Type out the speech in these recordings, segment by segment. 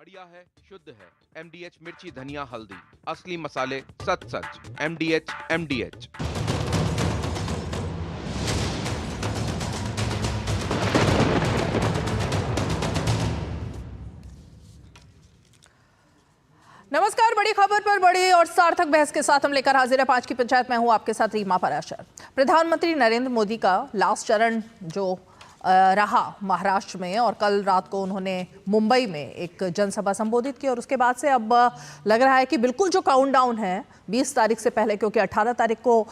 बढ़िया है, शुद्ध है। MDH मिर्ची, धनिया, हल्दी, असली मसाले, सच सच। MDH। नमस्कार, बड़ी खबर पर बड़ी और सार्थक बहस के साथ हम लेकर हाजिर है 5 की पंचायत में हूं आपके साथ रीमा पराशर। प्रधानमंत्री नरेंद्र मोदी का लास्ट चरण जो रहा महाराष्ट्र में, और कल रात को उन्होंने मुंबई में एक जनसभा संबोधित की, और उसके बाद से अब लग रहा है कि बिल्कुल जो काउंटडाउन है 20 तारीख से पहले, क्योंकि 18 तारीख को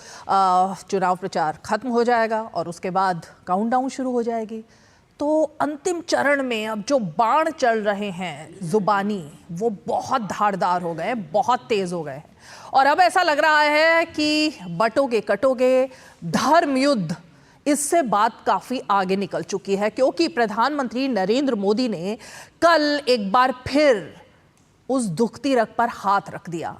चुनाव प्रचार खत्म हो जाएगा और उसके बाद काउंटडाउन शुरू हो जाएगी, तो अंतिम चरण में अब जो बाण चल रहे हैं जुबानी, वो बहुत धारदार हो गए, बहुत तेज हो गए हैं। और अब ऐसा लग रहा है कि बटोगे कटोगे, धर्म युद्ध, इससे बात काफी आगे निकल चुकी है, क्योंकि प्रधानमंत्री नरेंद्र मोदी ने कल एक बार फिर उस दुखती रग पर हाथ रख दिया।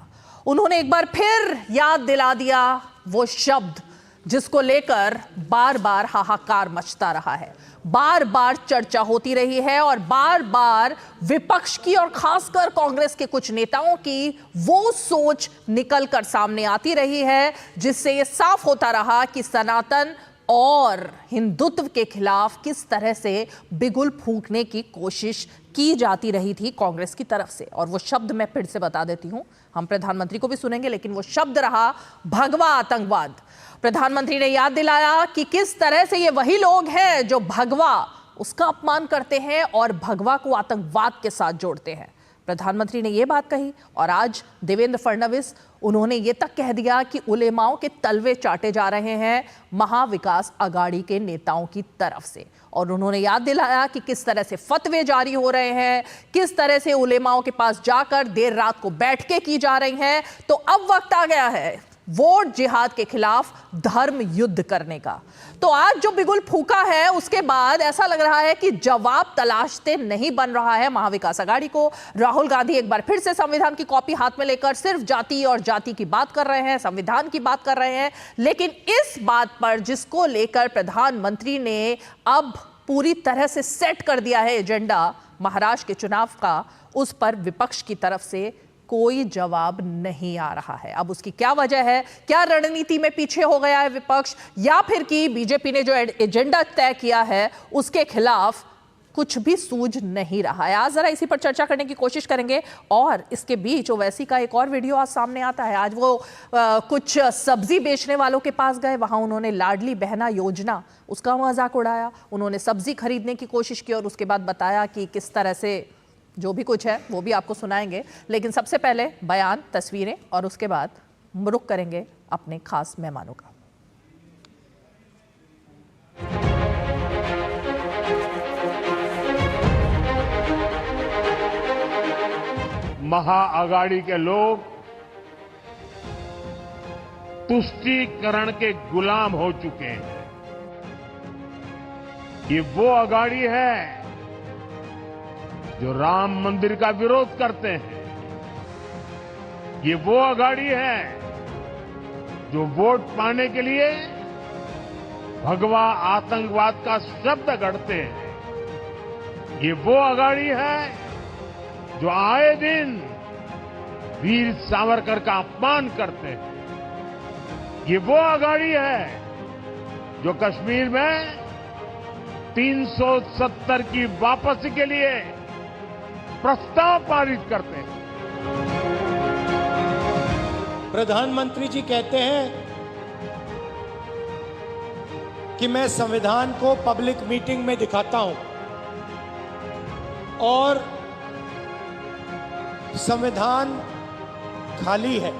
उन्होंने एक बार फिर याद दिला दिया वो शब्द जिसको लेकर बार बार हाहाकार मचता रहा है, बार बार चर्चा होती रही है, और बार बार विपक्ष की और खासकर कांग्रेस के कुछ नेताओं की वो सोच निकलकर सामने आती रही है, जिससे ये साफ होता रहा कि सनातन और हिंदुत्व के खिलाफ किस तरह से बिगुल फूंकने की कोशिश की जाती रही थी कांग्रेस की तरफ से। और वो शब्द मैं फिर से बता देती हूं, हम प्रधानमंत्री को भी सुनेंगे, लेकिन वो शब्द रहा भगवा आतंकवाद। प्रधानमंत्री ने याद दिलाया कि किस तरह से ये वही लोग हैं जो भगवा, उसका अपमान करते हैं और भगवा को आतंकवाद के साथ जोड़ते हैं। प्रधानमंत्री ने ये बात कही, और आज देवेंद्र फडणवीस, उन्होंने ये तक कह दिया कि उलेमाओं के तलवे चाटे जा रहे हैं महाविकास आघाड़ी के नेताओं की तरफ से, और उन्होंने याद दिलाया कि किस तरह से फतवे जारी हो रहे हैं, किस तरह से उलेमाओं के पास जाकर देर रात को बैठकें की जा रही हैं। तो अब वक्त आ गया है वोट जिहाद के खिलाफ धर्म युद्ध करने का। तो आज जो बिगुल फूका है, उसके बाद ऐसा लग रहा है कि जवाब तलाशते नहीं बन रहा है महाविकास आघाड़ी को। राहुल गांधी एक बार फिर से संविधान की कॉपी हाथ में लेकर सिर्फ जाति और जाति की बात कर रहे हैं, संविधान की बात कर रहे हैं, लेकिन इस बात पर जिसको लेकर प्रधानमंत्री ने अब पूरी तरह से सेट कर दिया है एजेंडा महाराष्ट्र के चुनाव का, उस पर विपक्ष की तरफ से कोई जवाब नहीं आ रहा है। अब उसकी क्या वजह है? क्या रणनीति में पीछे हो गया है विपक्ष, या फिर कि बीजेपी ने जो एजेंडा तय किया है उसके खिलाफ कुछ भी सूझ नहीं रहा है? आज जरा इसी पर चर्चा करने की कोशिश करेंगे। और इसके बीच ओवैसी का एक और वीडियो आज सामने आता है। आज वो कुछ सब्जी बेचने वालों के पास गए, वहां उन्होंने लाडली बहना योजना, उसका मजाक उड़ाया, उन्होंने सब्जी खरीदने की कोशिश की, और उसके बाद बताया कि किस तरह से जो भी कुछ है वो भी आपको सुनाएंगे। लेकिन सबसे पहले बयान, तस्वीरें, और उसके बाद रुख करेंगे अपने खास मेहमानों का। महाआघाड़ी के लोग तुष्टीकरण के गुलाम हो चुके हैं। ये वो आघाड़ी है जो राम मंदिर का विरोध करते हैं। ये वो आघाड़ी है जो वोट पाने के लिए भगवा आतंकवाद का शब्द गढ़ते हैं। ये वो आघाड़ी है जो आए दिन वीर सावरकर का अपमान करते हैं। ये वो आघाड़ी है जो कश्मीर में 370 की वापसी के लिए प्रस्ताव पारित करते हैं। प्रधानमंत्री जी कहते हैं कि मैं संविधान को पब्लिक मीटिंग में दिखाता हूं, और संविधान खाली है।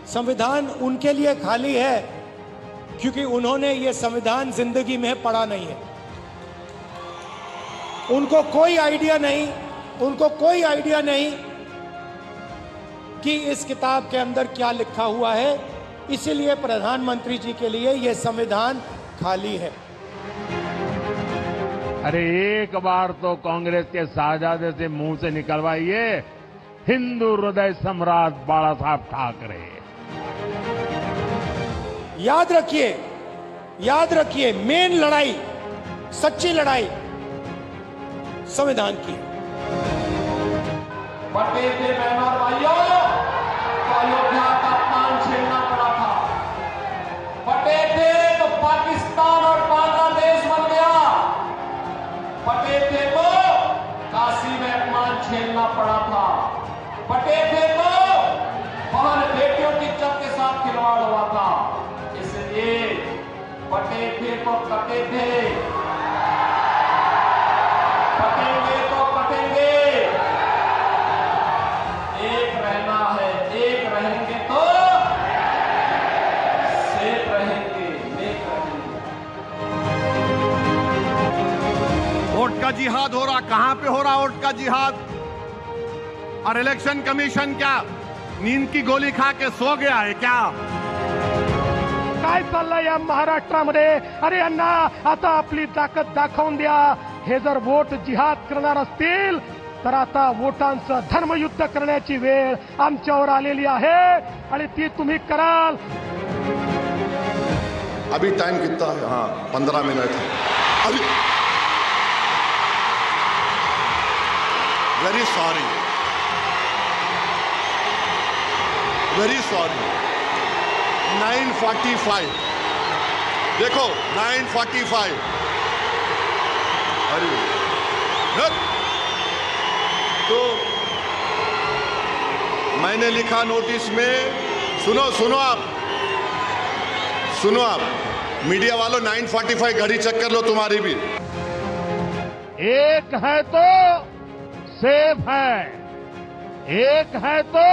संविधान उनके लिए खाली है क्योंकि उन्होंने ये संविधान जिंदगी में पढ़ा नहीं है। उनको कोई आइडिया नहीं कि इस किताब के अंदर क्या लिखा हुआ है। इसीलिए प्रधानमंत्री जी के लिए यह संविधान खाली है। अरे एक बार तो कांग्रेस के शाहजादे से मुंह से निकलवाइए, हिंदू हृदय सम्राट बाला साहब ठाकरे। याद रखिए, मेन लड़ाई, सच्ची लड़ाई संविधान की है। बटे थे बहनों और भाइयों, तो अयोध्या का अपमान झेलना पड़ा था। बटे थे तो पाकिस्तान और बांग्लादेश बन गया। बटे थे तो काशी में अपमान झेलना पड़ा था। बटे थे तो बहन बेटियों की इज्जत के साथ खिलवाड़ हुआ था। इसलिए बटे थे तो कटे थे, कटेंगे तो कटेंगे। एक रहना है, एक रहेंगे तो सेफ रहेंगे, नेक रहेंगे। वोट का जिहाद हो रहा, कहां पे हो रहा वोट का जिहाद? और इलेक्शन कमीशन क्या नींद की गोली खा के सो गया है क्या? काय चाललंय या महाराष्ट्रामध्ये? अरे अण्णा, आता आपली ताकद दाखवून द्या. हे जर वोट जिहाद करणार असतील तर आता वोटांचं धर्मयुद्ध करण्याची वेळ आमच्यावर आलेली आहे आणि ती तुम्ही कराल. अभी टाइम कितना है? हाँ, 15 मिनट है अभी. Very sorry, very sorry. 9:45 देखो 9:45. अरे तो मैंने लिखा नोटिस में, सुनो आप मीडिया वालों, 9:45 घड़ी चेक कर लो तुम्हारी भी. एक है तो सेफ है, एक है तो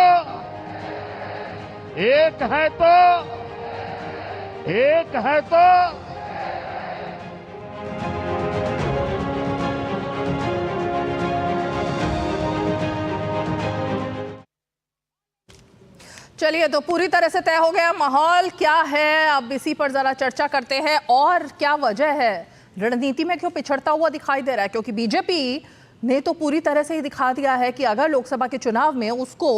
चलिए, तो पूरी तरह से तय हो गया माहौल क्या है, अब इसी पर जरा चर्चा करते हैं। और क्या वजह है, रणनीति में क्यों पिछड़ता हुआ दिखाई दे रहा है? क्योंकि बीजेपी ने तो पूरी तरह से ही दिखा दिया है कि अगर लोकसभा के चुनाव में उसको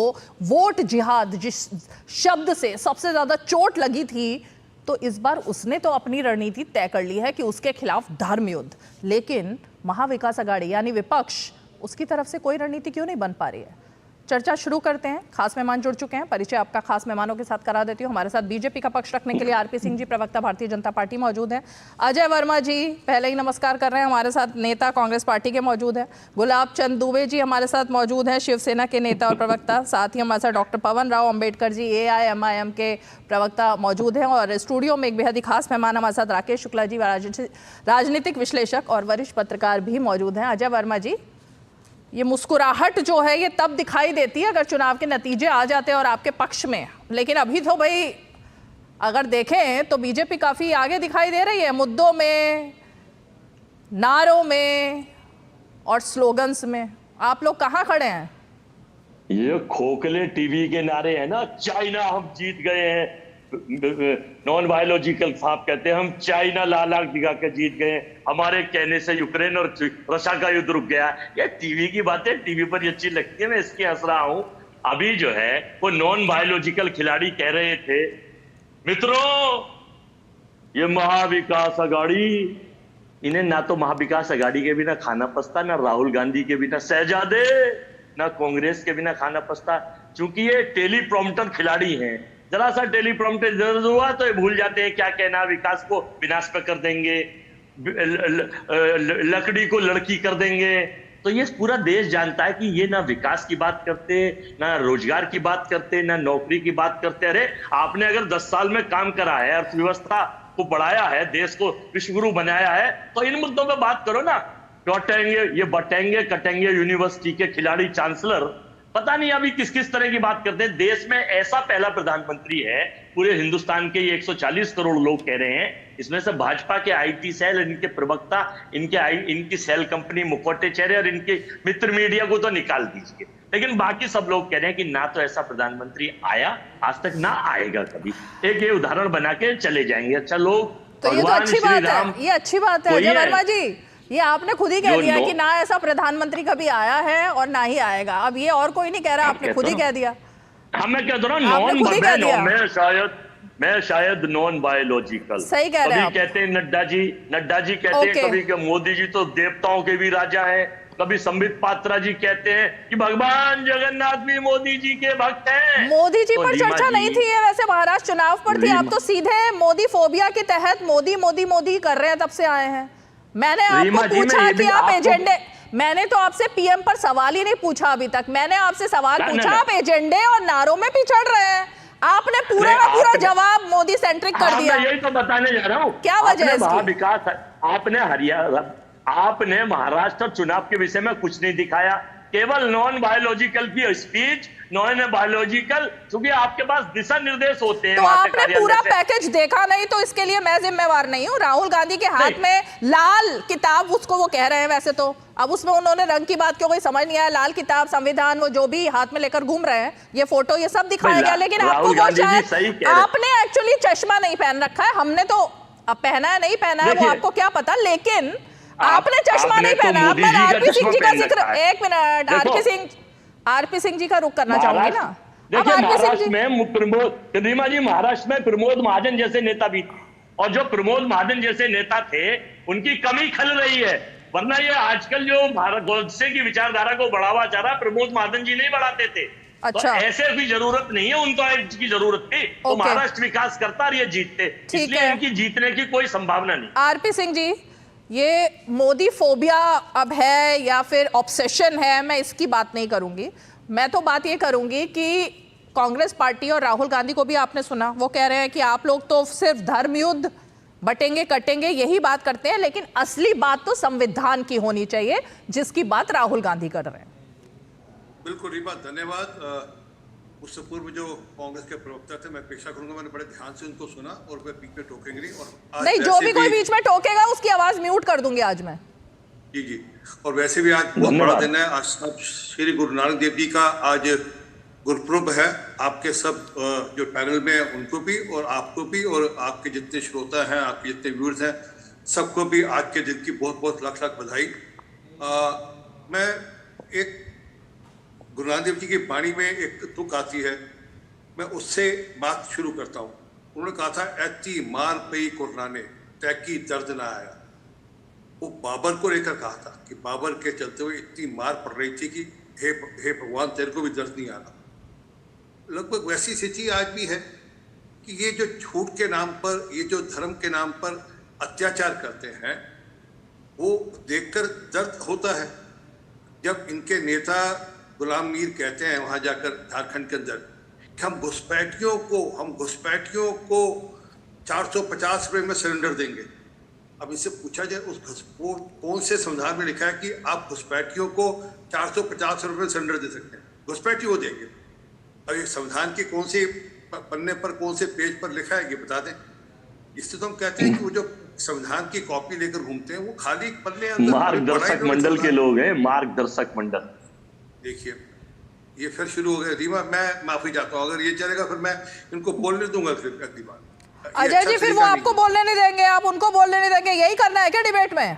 वोट जिहाद जिस शब्द से सबसे ज्यादा चोट लगी थी, तो इस बार उसने तो अपनी रणनीति तय कर ली है कि उसके खिलाफ धर्म युद्ध। लेकिन महाविकास आघाड़ी यानी विपक्ष, उसकी तरफ से कोई रणनीति क्यों नहीं बन पा रही है? चर्चा शुरू करते हैं। खास मेहमान जुड़ चुके हैं, परिचय आपका खास मेहमानों के साथ करा देती हूँ। हमारे साथ बीजेपी का पक्ष रखने के लिए आरपी सिंह जी, प्रवक्ता भारतीय जनता पार्टी मौजूद हैं। अजय वर्मा जी पहले ही नमस्कार कर रहे हैं, हमारे साथ नेता कांग्रेस पार्टी के मौजूद हैं। गुलाब चंद दुबे जी हमारे साथ मौजूद हैं, शिवसेना के नेता और प्रवक्ता। साथ ही हमारे साथ डॉक्टर पवन राव अंबेडकर जी, AIMIM के प्रवक्ता मौजूद हैं। और स्टूडियो में एक बेहद ही खास मेहमान हमारे साथ राकेश शुक्ला जी, राजनीतिक विश्लेषक और वरिष्ठ पत्रकार भी मौजूद हैं। अजय वर्मा जी, ये मुस्कुराहट जो है ये तब दिखाई देती है अगर चुनाव के नतीजे आ जाते हैं और आपके पक्ष में, लेकिन अभी तो भाई अगर देखें तो बीजेपी काफी आगे दिखाई दे रही है मुद्दों में, नारों में और स्लोगन्स में। आप लोग कहाँ खड़े हैं? ये खोखले टीवी के नारे हैं ना, चाइना हम जीत गए हैं, नॉन बायोलॉजिकल साहब कहते हैं हम चाइना लाल आंख दिखा के जीत गए, हमारे कहने से यूक्रेन और रशिया का युद्ध रुक गया। ये टीवी की बातें टीवी पर ही अच्छी लगती है, मैं इसकी हंस रहा हूं। अभी जो है वो नॉन बायोलॉजिकल खिलाड़ी कह रहे थे, मित्रों ये महाविकास आघाड़ी, इन्हें ना तो महाविकास आघाड़ी के बिना खाना पसता, ना राहुल गांधी के बिना शहजादे, ना कांग्रेस के बिना खाना पसता, क्योंकि ये टेलीप्रॉम्प्टर खिलाड़ी हैं। जरा सा टेलीप्रॉम्प्टर जरूर हुआ तो ये भूल जाते हैं क्या कहना, विकास को विनाश पे कर देंगे, लकड़ी को लड़की कर देंगे। तो ये पूरा देश जानता है कि ये ना विकास की बात करते, ना रोजगार की बात करते, ना नौकरी की बात करते। अरे आपने अगर 10 साल में काम करा है, अर्थव्यवस्था को बढ़ाया है, देश को विश्वगुरु बनाया है, तो इन मुद्दों पे बात करो ना। कटेंगे ये बटेंगे कटेंगे यूनिवर्सिटी के खिलाड़ी चांसलर, पता नहीं अभी किस किस तरह की बात करते हैं। देश में ऐसा पहला प्रधानमंत्री है, पूरे हिंदुस्तान के ये 140 करोड़ लोग कह रहे हैं, इसमें से भाजपा के IT सेल, इनके प्रवक्ता, इनकी सेल कंपनी मुखौटे चेहरे और इनके मित्र मीडिया को तो निकाल दीजिए, लेकिन बाकी सब लोग कह रहे हैं कि ना तो ऐसा प्रधानमंत्री आया आज तक, ना आएगा कभी। एक ये उदाहरण बना के चले जाएंगे। अच्छा लोग, तो ये तो अच्छी बात है, ये अच्छी बात है अजय वर्मा जी, ये आपने खुद ही कह दिया कि ना ऐसा प्रधानमंत्री कभी आया है और ना ही आएगा। अब ये और कोई नहीं कह रहा, आपने खुद ही कह दिया। मैं कहता हूँ मैं शायद नॉन बायोलॉजिकल, सही कह रहे हैं। कहते हैं नड्डा जी कहते हैं कभी कि मोदी जी तो देवताओं के भी राजा है, कभी संबित पात्रा जी कहते हैं कि भगवान जगन्नाथ भी मोदी जी के भक्त हैं। मोदी जी तो पर रीमा चर्चा जी, नहीं थी ये, वैसे महाराष्ट्र चुनाव पर थी। आप तो सीधे मोदी फोबिया के तहत मोदी मोदी मोदी कर रहे हैं, तब से आए हैं। मैंने आपको पूछा कि आप एजेंडे, मैंने तो आपसे पीएम पर सवाल ही नहीं पूछा अभी तक। मैंने आपसे सवाल पूछा, आप एजेंडे और नारों में पिछड़ रहे हैं। आपने पूरा का पूरा जवाब मोदी सेंट्रिक कर दिया। यही तो बताने जा रहा हूँ। क्या वजह है इसकी? महाविकास आपने हरियाणा, आपने महाराष्ट्र चुनाव के विषय में कुछ नहीं दिखाया, केवल नॉन बायोलॉजिकल की स्पीच, नॉन बायोलॉजिकल, क्योंकि आपके पास दिशा निर्देश होते हैं। तो आपने पूरा पैकेज देखा नहीं, तो इसके लिए मैं जिम्मेवार नहीं हूँ। राहुल गांधी के हाथ में लाल किताब, उसको वो कह रहे हैं वैसे तो, अब उसमें उन्होंने रंग की बात क्यों कोई समझ नहीं आया। लाल किताब, संविधान, वो जो भी हाथ में लेकर घूम रहे हैं, ये फोटो, ये सब दिखाया गया। लेकिन आपको वो शायद, आपने एक्चुअली चश्मा नहीं पहन रखा है, हमने तो अब पहना है नहीं पहना है वो आपको क्या पता, लेकिन आपने चश्मा नहीं पहना। अब मैं आरपी सिंह जी का जिक्र, एक मिनट, आरपी सिंह जी का रुख करना चाहूंगी ना। देखिए, महाराष्ट्र में प्रमोद, रीमा जी, महाराष्ट्र में प्रमोद महाजन जैसे नेता भी थे, और जो प्रमोद महाजन जैसे नेता थे उनकी कमी खल रही है। वरना ये आजकल जो गोडसे की विचारधारा को बढ़ावा चाह रहा, प्रमोद महाजन जी नहीं बढ़ाते थे। अच्छा, तो ऐसे भी जरूरत नहीं है, उनको की जरूरत थी तो महाराष्ट्र विकास करता और ये जीतते, इसलिए इनकी जीतने की कोई संभावना नहीं। आरपी सिंह जी, ये मोदी फोबिया अब है या फिर ऑब्सेशन है, मैं इसकी बात नहीं करूंगी। मैं तो बात ये करूंगी कि कांग्रेस पार्टी और राहुल गांधी को भी आपने सुना, वो कह रहे हैं कि आप लोग तो सिर्फ धर्म युद्ध, बटेंगे कटेंगे यही बात करते हैं, लेकिन असली बात तो संविधान की होनी चाहिए, जिसकी बात राहुल गांधी कर रहे हैं। बिल्कुल रीमा, धन्यवाद। उससे पूर्व जो कांग्रेस के प्रवक्ता थे, मैं अपेक्षा करूंगा, मैंने बड़े ध्यान से उनको सुना और वे बीच में टोकेंगे नहीं। और नहीं, जो भी कोई बीच में टोकेगा उसकी आवाज म्यूट कर दूंगी आज मैं। जी जी, और वैसे भी आज बहुत बड़ा दिन है। आज श्री गुरु नानक देव जी का आज गुरुपुरब है। आपके सब जो पैनल में हैं उनको भी, और आपको भी, और आपके जितने श्रोता हैं, आपके जितने व्यूअर्स हैं, सबको भी आज के दिन की बहुत बहुत लाख लाख बधाई। मैं एक गुरु नानक देव जी की वाणी में एक तुक आती है, मैं उससे बात शुरू करता हूँ। उन्होंने कहा था, ऐती मार पई कुरनाने तैकी दर्द ना आया। वो बाबर को लेकर कहा था कि बाबर के चलते हुए इतनी मार पड़ रही थी कि हे भगवान, तेरे को भी दर्द नहीं आ रहा। लगभग वैसी स्थिति आज भी है कि ये जो झूठ के नाम पर, ये जो धर्म के नाम पर अत्याचार करते हैं, वो देखकर दर्द होता है। जब इनके नेता गुलाम मीर कहते हैं वहां जाकर झारखंड के अंदर कि हम घुसपैठियों को 450 रुपये में सिलेंडर देंगे। अब इससे पूछा जाए, उस कौन से संविधान में लिखा है कि आप घुसपैठियों को 450 रुपये में सिलेंडर दे सकते हैं? घुसपैठी वो देंगे। अब ये संविधान के कौन से पन्ने पर, कौन से पेज पर लिखा है, ये बता दें। इससे तो हम कहते हैं कि वो जो संविधान की कॉपी लेकर घूमते हैं वो खाली पन्ने, मार्गदर्शक मंडल के लोग हैं, मार्गदर्शक मंडल। देखिए, ये फिर शुरू हो गया। रीमा, मैं माफी चाहता हूँ, अगर ये चलेगा फिर मैं इनको बोलने दूंगा अगली बार। अजय जी, फिर वो आपको बोलने नहीं देंगे, आप उनको बोलने नहीं देंगे, यही करना है क्या डिबेट में?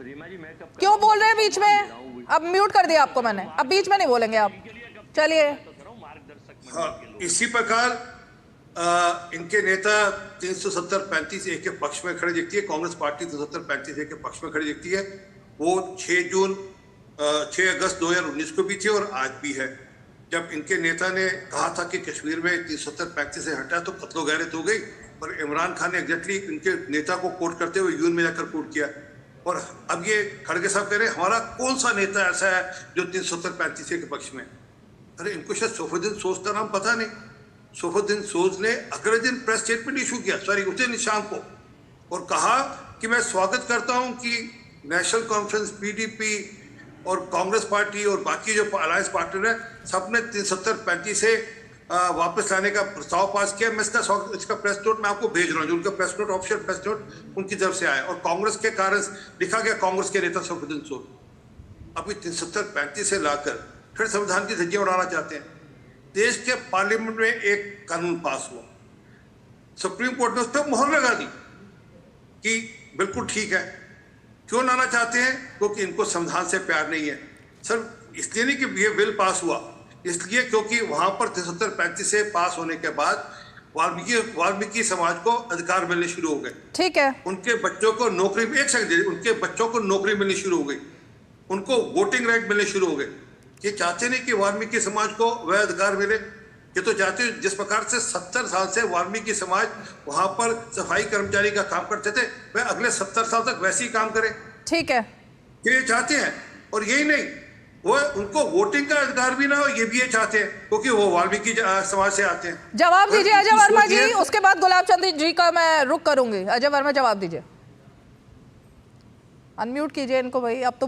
रीमा जी, मैं क्यों बोल रहे हैं बीच में? अब म्यूट कर दिया आपको मैंने, अब बीच में नहीं बोलेंगे आप। चलिए। हाँ, इसी प्रकार इनके नेता 370-35 ए के पक्ष में खड़े दिखती है। कांग्रेस पार्टी 370-35 ए के पक्ष में खड़ी दिखती है। वो 6 अगस्त 2019 को भी थी और आज भी है। जब इनके नेता ने कहा था कि कश्मीर में 370-35 से हटा तो कत्लो गैरत हो गई, पर इमरान खान ने एग्जैक्टली इनके नेता को कोट करते हुए यूएन में जाकर कोट किया। और अब ये खड़गे साहब कह रहे हैं हमारा कौन सा नेता ऐसा है जो 370-35 के पक्ष में। अरे, इनको शायद सैफुद्दीन सोज का नाम पता नहीं। सैफुद्दीन सोज ने अगले दिन प्रेस स्टेटमेंट इशू किया, उस दिन शाम को, और कहा कि मैं स्वागत करता हूं कि नेशनल कॉन्फ्रेंस, पीडीपी और कांग्रेस पार्टी और बाकी जो अलायंस पार्टनर है, सबने 370-35 से वापस लाने का प्रस्ताव पास किया। मैं इसका प्रेस नोट मैं आपको भेज रहा हूँ, जो उनका press note, official press note उनकी तरफ से आया, और कांग्रेस के कारण लिखा गया, कांग्रेस के नेता सैफुद्दीन सोज। अभी 370-35 से लाकर फिर संविधान की धज्जियां उड़ाना चाहते हैं। देश के पार्लियामेंट में एक कानून पास हुआ, सुप्रीम कोर्ट ने उस पर मोहर लगा दी कि बिल्कुल ठीक है। क्यों लाना चाहते हैं? क्योंकि इनको संविधान से प्यार नहीं है सर। इसलिए नहीं कि ये बिल पास हुआ, इसलिए क्योंकि वहां पर 370-35 से पास होने के बाद वाल्मीकि समाज को अधिकार मिलने शुरू हो गए। ठीक है। उनके बच्चों को नौकरी, एक सेकंड, उनके बच्चों को नौकरी मिलनी शुरू हो गई। उनको वोटिंग राइट मिलने शुरू हो गए। ये चाहते नहीं कि वाल्मीकि समाज को वह अधिकार मिले, ये तो चाहते हैं जिस प्रकार से 70 साल से वाल्मीकि समाज वहां पर सफाई कर्मचारी का काम करते थे, वह अगले 70 साल तक वैसे ही काम करे। ठीक है, ये चाहते हैं। और यही नहीं, वो उनको वोटिंग का अधिकार भी ना हो, ये भी ये चाहते हैं, क्योंकि वो वाल्मीकि समाज से आते हैं। जवाब दीजिए अजय वर्मा जी, उसके बाद गुलाब चंद जी का मैं रुक करूंगी। अजय वर्मा जवाब दीजिए, अनम्यूट कीजिए इनको भाई। अब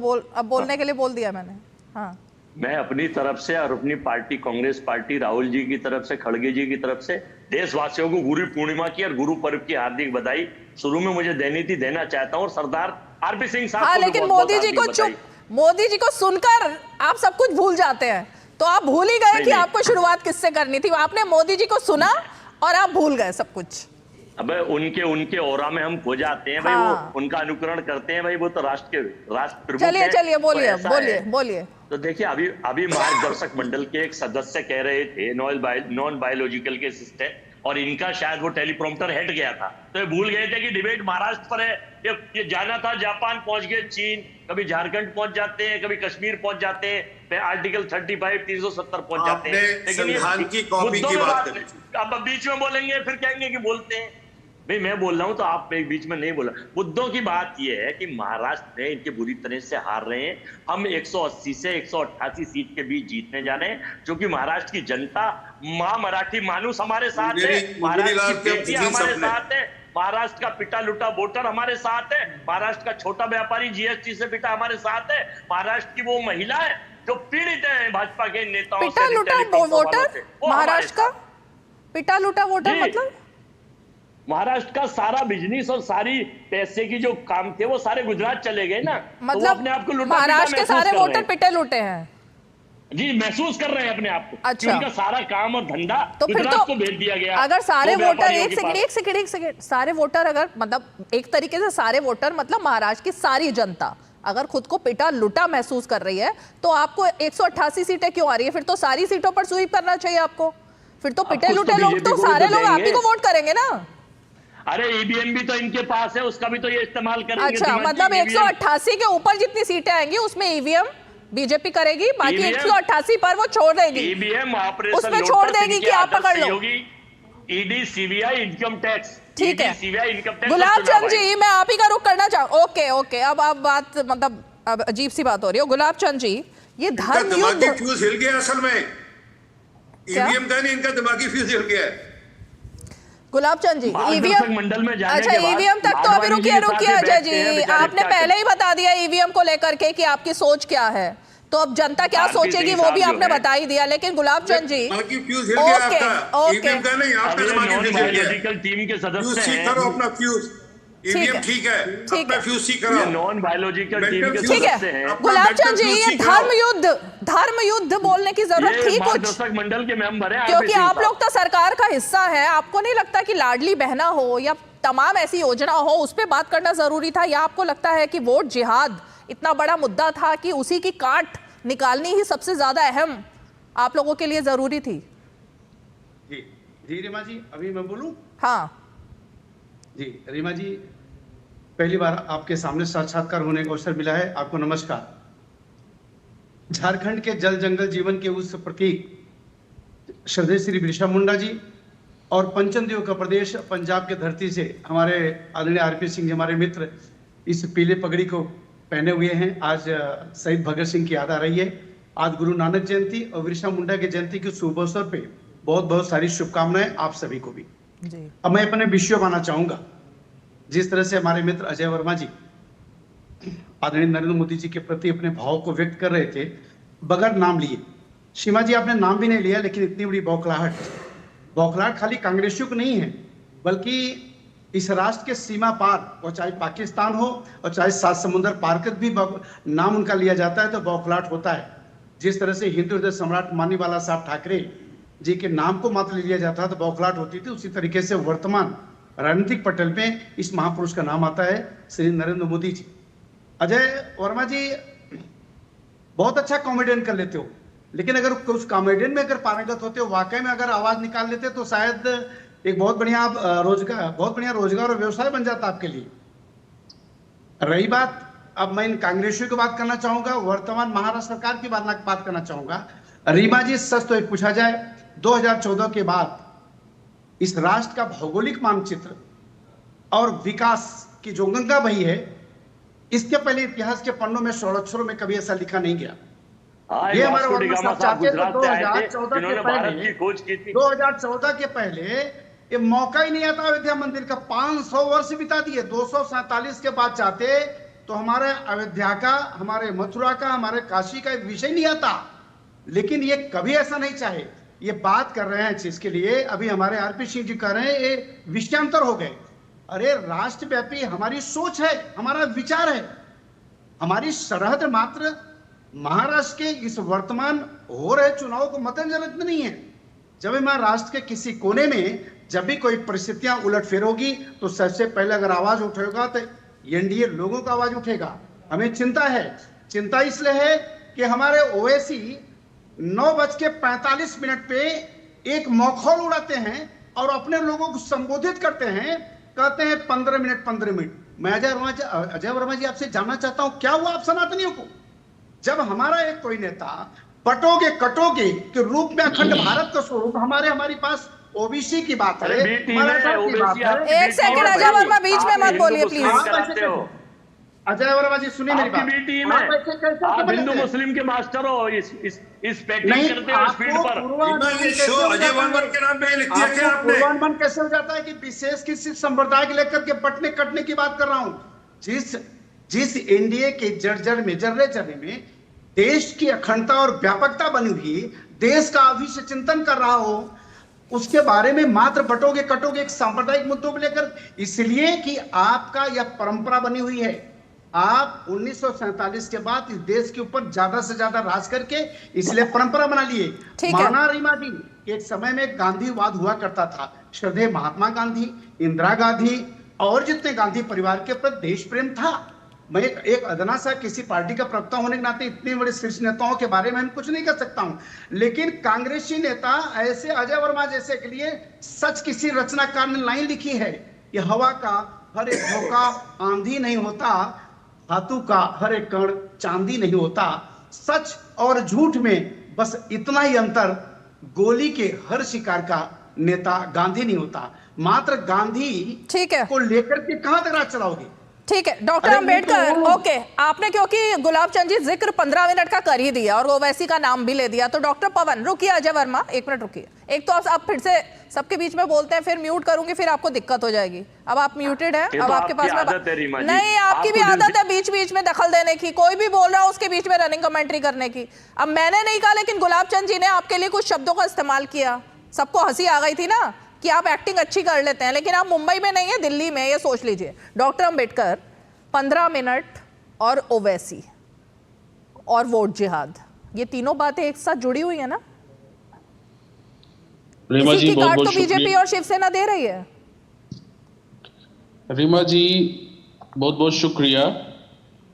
बोलने के लिए बोल दिया मैंने। हाँ, मैं अपनी तरफ से और अपनी पार्टी कांग्रेस पार्टी राहुल जी की तरफ से, खड़गे जी की तरफ से देशवासियों को गुरु पूर्णिमा की और गुरु पर्व की हार्दिक बधाई शुरू में मुझे देना चाहता हूँ। और सरदार आरपी सिंह साहब हाँ, लेकिन मोदी जी को सुनकर आप सब कुछ भूल जाते हैं। तो आप भूल ही गए कि आपको शुरुआत किससे करनी थी। आपने मोदी जी को सुना और आप भूल गए सब कुछ। अब उनके ओरा में हम खो जाते हैं भाई। हाँ। वो उनका अनुकरण करते हैं भाई, वो तो राष्ट्र प्रमुख चलिए बोलिए। तो देखिए, अभी मार्गदर्शक मंडल के एक सदस्य कह रहे थे नॉन बायोलॉजिकल के असिस्टेंट, और इनका शायद वो टेलीप्रॉम्प्टर हट गया था, तो ये भूल गए थे कि डिबेट महाराष्ट्र पर है। ये जाना था, जापान पहुंच गए, चीन, कभी झारखंड पहुंच जाते हैं, कभी कश्मीर पहुंच जाते हैं, आर्टिकल 35 370 पहुंच जाते हैं। लेकिन अब बीच में बोलेंगे फिर कहेंगे कि बोलते हैं। भाई मैं बोल रहा हूं तो आप एक बीच में नहीं बोला। मुद्दों की बात यह है कि महाराष्ट्र में इनके बुरी तरह से हार रहे हैं। हम 180 से 188 सीट के बीच जीतने जा रहे हैं, जो कि महाराष्ट्र की जनता, मां मराठी मानुस हमारे साथ है, महाराष्ट्र की बेटियां हमारे साथ है, महाराष्ट्र का पिटा लुटा वोटर हमारे साथ है, महाराष्ट्र का छोटा व्यापारी जीएसटी से पिटा हमारे साथ है, महाराष्ट्र की वो महिला है जो पीड़ित है भाजपा के नेताओं से। पिटा लुटा वोटर महाराष्ट्र का? पिटा लुटा वोटर मतलब महाराष्ट्र का सारा बिजनेस और सारी पैसे की जो काम थे वो सारे गुजरात चले गए ना। मतलब तो अपने आप को लुटा महाराष्ट्र के सारे वोटर पिटे लुटे हैं जी, महसूस कर रहे हैं अपने आप को। अच्छा, उनका सारा काम और धंधा तो फिर गुजरात तो को भेज दिया गया। अगर सारे वोटर एक सेकंड सारे वोटर अगर मतलब एक तरीके से सारे वोटर मतलब महाराष्ट्र की सारी जनता अगर खुद को पिटा लुटा महसूस कर रही है, तो आपको 188 सीटें क्यों आ रही है? फिर तो सारी सीटों पर स्वीप करना चाहिए आपको। फिर तो पिटे लुटे लोग तो सारे लोग आप ही को वोट करेंगे ना। अरे ईवीएम भी तो इनके पास है, उसका भी तो ये इस्तेमाल करेंगे। अच्छा, मतलब 188 के ऊपर जितनी सीटें आएंगी उसमें ईवीएम बीजेपी करेगी, बाकी 188 पर वो छोड़ देगी। ईवीएम उसमें छोड़ देगी कि आप पकड़ लो। ईडी, सीबीआई, इनकम टैक्स, ठीक है। CBI, income tax. Gulab Chand ji, मैं आप ही का रुख करना चाहूँ। ओके, अब आप बात मतलब अब अजीब सी बात हो रही है। गुलाब चंद जी, ये धर्म युद्ध फ्यूज हिल गया असल में, ईवीएम का नहीं, इनका दिमागी फ्यूज हिल गया है। गुलाब चंद जी, ईवीएम मंडल में जाने अच्छा, के बाद ईवीएम तक तो अभी रुकिए अजय जी, आपने पहले ही बता दिया ईवीएम को लेकर के कि आपकी सोच क्या है, तो अब जनता क्या सोचेगी वो भी आपने बता ही दिया। लेकिन गुलाब चंद जी, ओके, टीम के सदस्य हैं, अपना फ्यूज ईवीएम ठीक है, अपना फ्यूज सीख करो। नॉन बायोलॉजिकल टीम के ठीक सदस्य है। हैं। गुलाब चंद जी, ये धर्म युद्ध बोलने की जरूरत थी कुछ, मंडल के मेंबर हैं, क्योंकि आप लोग तो सरकार का हिस्सा है। आपको नहीं लगता कि लाडली बहना हो या तमाम ऐसी योजना हो उस पर बात करना जरूरी था? या आपको लगता है कि वोट जिहाद इतना बड़ा मुद्दा था कि उसी की काट निकालनी ही सबसे ज्यादा अहम आप लोगों के लिए जरूरी थी? जी रीमा जी, अभी मैं बोलूं? हाँ जी रीमा जी, पहली बार आपके सामने साक्षात्कार होने का अवसर मिला है, आपको नमस्कार। झारखंड के जल जंगल जीवन के उस प्रतीक श्रद्धेय श्री बिरसा मुंडा जी और पंचम देव का प्रदेश पंजाब के धरती से हमारे आदरणीय आरपी सिंह जी, हमारे मित्र, इस पीले पगड़ी को पहने हुए हैं। आज शहीद भगत सिंह की याद आ रही है। आज गुरु नानक जयंती और बिरसा मुंडा की जयंती के शुभ अवसर पे बहुत बहुत सारी शुभकामनाएं आप सभी को भी। अब मैं अपने विषय मानना चाहूंगा। जिस तरह से हमारे मित्र अजय वर्मा जी आदरणीय नरेंद्र मोदी जी के प्रति अपने भाव को व्यक्त कर रहे थे बगैर नाम लिए। सीमा जी, आपने नाम भी नहीं लिया, लेकिन इतनी बड़ी बौखलाहट खाली कांग्रेसियों को नहीं है, बल्कि इस राष्ट्र के सीमा पार, और चाहे पाकिस्तान हो और चाहे 7 समुद्र पार कर भी नाम उनका लिया जाता है तो बौखलाहट होता है। जिस तरह से हिंदू हृदय सम्राट माननीवाला साहब ठाकरे जी के नाम को मात्र लिया जाता है तो बौखलाहट होती थी, उसी तरीके से वर्तमान राजनीतिक पटल में इस महापुरुष का नाम आता है, श्री नरेंद्र मोदी जी। अजय वर्मा जी बहुत अच्छा कॉमेडियन कर लेते हो, लेकिन अगर उस कॉमेडियन में अगर पारंगत होते हो, वाकई में अगर आवाज निकाल लेते तो शायद एक बहुत बढ़िया रोजगार और व्यवसाय बन जाता आपके लिए। रही बात अब मैं इन कांग्रेसियों की बात करना चाहूंगा, वर्तमान महाराष्ट्र सरकार की बात करना चाहूंगा। रीमा जी, सच तो एक पूछा जाए, 2014 के बाद इस राष्ट्र का भौगोलिक मानचित्र और विकास की जो गंगा बही है, इसके पहले इतिहास के पन्नों में स्वराक्षरों में कभी ऐसा लिखा नहीं गया। ये हमारे वर्मा साहब चाहते थे 2014 के पहले ये मौका ही नहीं आता अयोध्या मंदिर का। 500 वर्ष बिता दिए, 247 के बाद चाहते तो हमारे अयोध्या का, हमारे मथुरा का, हमारे काशी का विषय नहीं आता। लेकिन ये कभी ऐसा नहीं चाहे। ये बात कर रहे हैं जिसके लिए अभी हमारे आरपी सिंह जी कह रहे हैं ये विषयांतर हो गए। अरे राष्ट्रव्यापी हमारी सोच है, हमारा विचार है। हमारी सरहद मात्र महाराष्ट्र के इस वर्तमान हो रहे चुनाव को मद्देनजर नहीं है। जब भी महाराष्ट्र के किसी कोने में जब भी कोई परिस्थितियां उलटफेर होगी तो सबसे पहले अगर आवाज उठेगा तो एनडीए लोगों का आवाज उठेगा। हमें चिंता है। चिंता इसलिए है कि हमारे ओवैसी 9:45 पे एक मखौल उड़ाते हैं और अपने लोगों को संबोधित करते हैं, कहते हैं 15 मिनट। मैं अजय वर्मा जी आपसे जानना चाहता हूं, क्या हुआ आप सनातनियों को? जब हमारा एक कोई नेता पटोगे कटोगे के रूप में अखंड भारत का स्वरूप हमारे पास ओबीसी की बात है, एक सेकंड अजय वर्मा बीच में मत बोलिए प्लीज। अजय वर्मा जी सुनिए मेरी बात। आप हिंदू मुस्लिम के मास्टर हो, इस पैकेज करते हो स्पीड पर। अजय वर्मा के नाम पे लिख दिया क्या आपने? पूर्वानुमान कैसे हो जाता है कि विशेष किसी संप्रदाय को लेकर के बटने कटने की बात कर रहा हूं। जिस एनडीए के जर्रे में देश की अखंडता और व्यापकता बनी हुई, देश का अभिष्ट चिंतन कर रहा हो, उसके बारे में मात्र बटोगे कटोगे एक सांप्रदायिक मुद्दों को लेकर, इसलिए कि आपका यह परंपरा बनी हुई है। आप 1947 के बाद इस देश के ऊपर ज्यादा से ज्यादा राज करके इसलिए परंपरा बना लिए। माना रीमा जी, एक समय में गांधीवाद हुआ करता था। श्रद्धेय महात्मा गांधी, इंदिरा गांधी और जितने गांधी परिवार के प्रति देश प्रेम था। मैं एक अदना सा किसी पार्टी का प्रवक्ता होने के नाते इतने बड़े शीर्ष नेताओं के बारे में हम कुछ नहीं कर सकता हूं, लेकिन कांग्रेसी नेता ऐसे अजय वर्मा जैसे के लिए सच किसी रचनाकार ने लाइन लिखी है कि हवा का हर एक झोंका आंधी नहीं होता, धातु का हर एक कण चांदी नहीं होता। सच और झूठ में बस इतना ही अंतर, गोली के हर शिकार का नेता गांधी नहीं होता। मात्र गांधी को लेकर के कहां तक राज चलाओगे? ठीक है डॉक्टर अंबेडकर, ओके, आपने क्योंकि गुलाब चंद जी जिक्र 15 मिनट का कर ही दिया और ओवैसी का नाम भी ले दिया, तो डॉक्टर पवन रुकिए, अजय वर्मा 1 मिनट रुकिए। एक तो आप फिर से सबके बीच में बोलते हैं, फिर म्यूट करूंगी, फिर आपको दिक्कत हो जाएगी। अब आप म्यूटेड है, अब आपके पास में नहीं, आपकी भी आदत है बीच बीच में दखल देने की। कोई भी बोल रहा है उसके बीच में रनिंग कमेंट्री करने की। अब मैंने नहीं कहा, लेकिन गुलाब चंद जी ने आपके लिए कुछ शब्दों का इस्तेमाल किया, सबको हंसी आ गई थी ना कि आप एक्टिंग अच्छी कर लेते हैं, लेकिन आप मुंबई में नहीं है, दिल्ली में, ये सोच लीजिए। डॉक्टर अंबेडकर, 15 मिनट और ओवैसी और वोट जिहाद, ये तीनों बातें एक साथ जुड़ी हुई है ना? इसी की काट तो बीजेपी और शिवसेना दे रही है। रीमा जी बहुत बहुत शुक्रिया।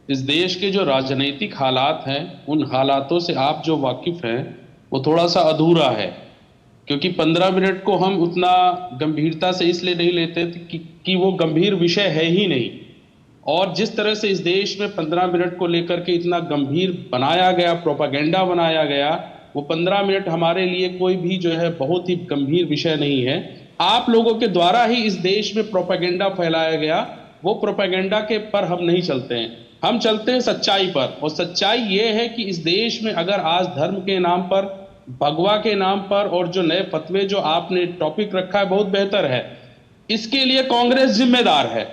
इस देश के जो राजनीतिक हालात हैं, उन हालातों से आप जो वाकिफ हैं वो थोड़ा सा अधूरा है, क्योंकि 15 मिनट को हम उतना गंभीरता से इसलिए नहीं लेते कि वो गंभीर विषय है ही नहीं। और जिस तरह से इस देश में 15 मिनट को लेकर के इतना गंभीर बनाया गया, प्रोपागेंडा बनाया गया, वो 15 मिनट हमारे लिए कोई भी जो है बहुत ही गंभीर विषय नहीं है। आप लोगों के द्वारा ही इस देश में प्रोपागेंडा फैलाया गया, वो प्रोपागेंडा के पर हम नहीं चलते हैं, हम चलते हैं सच्चाई पर। और सच्चाई ये है कि इस देश में अगर आज धर्म के नाम पर, भगवा के नाम पर, और जो नए फतवे जो आपने टॉपिक रखा है बहुत बेहतर है, इसके लिए कांग्रेस जिम्मेदार है।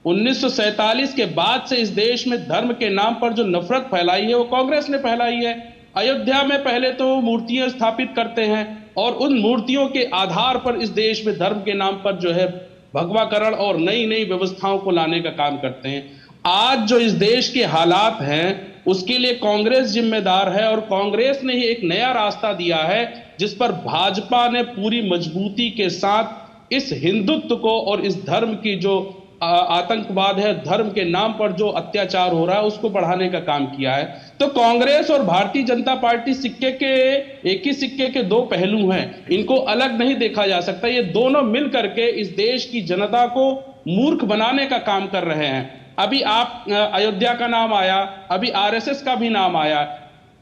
1947 के बाद से इस देश में धर्म के नाम पर जो नफरत फैलाई है वो कांग्रेस ने फैलाई है। अयोध्या में पहले तो मूर्तियां स्थापित करते हैं और उन मूर्तियों के आधार पर इस देश में धर्म के नाम पर जो है भगवाकरण और नई नई व्यवस्थाओं को लाने का काम करते हैं। आज जो इस देश के हालात हैं उसके लिए कांग्रेस जिम्मेदार है, और कांग्रेस ने ही एक नया रास्ता दिया है जिस पर भाजपा ने पूरी मजबूती के साथ इस हिंदुत्व को और इस धर्म की जो आतंकवाद है, धर्म के नाम पर जो अत्याचार हो रहा है, उसको बढ़ाने का काम किया है। तो कांग्रेस और भारतीय जनता पार्टी सिक्के के एक ही सिक्के के दो पहलू हैं, इनको अलग नहीं देखा जा सकता। ये दोनों मिल करके इस देश की जनता को मूर्ख बनाने का काम कर रहे हैं। अभी आप अयोध्या का नाम आया, अभी आरएसएस का भी नाम आया।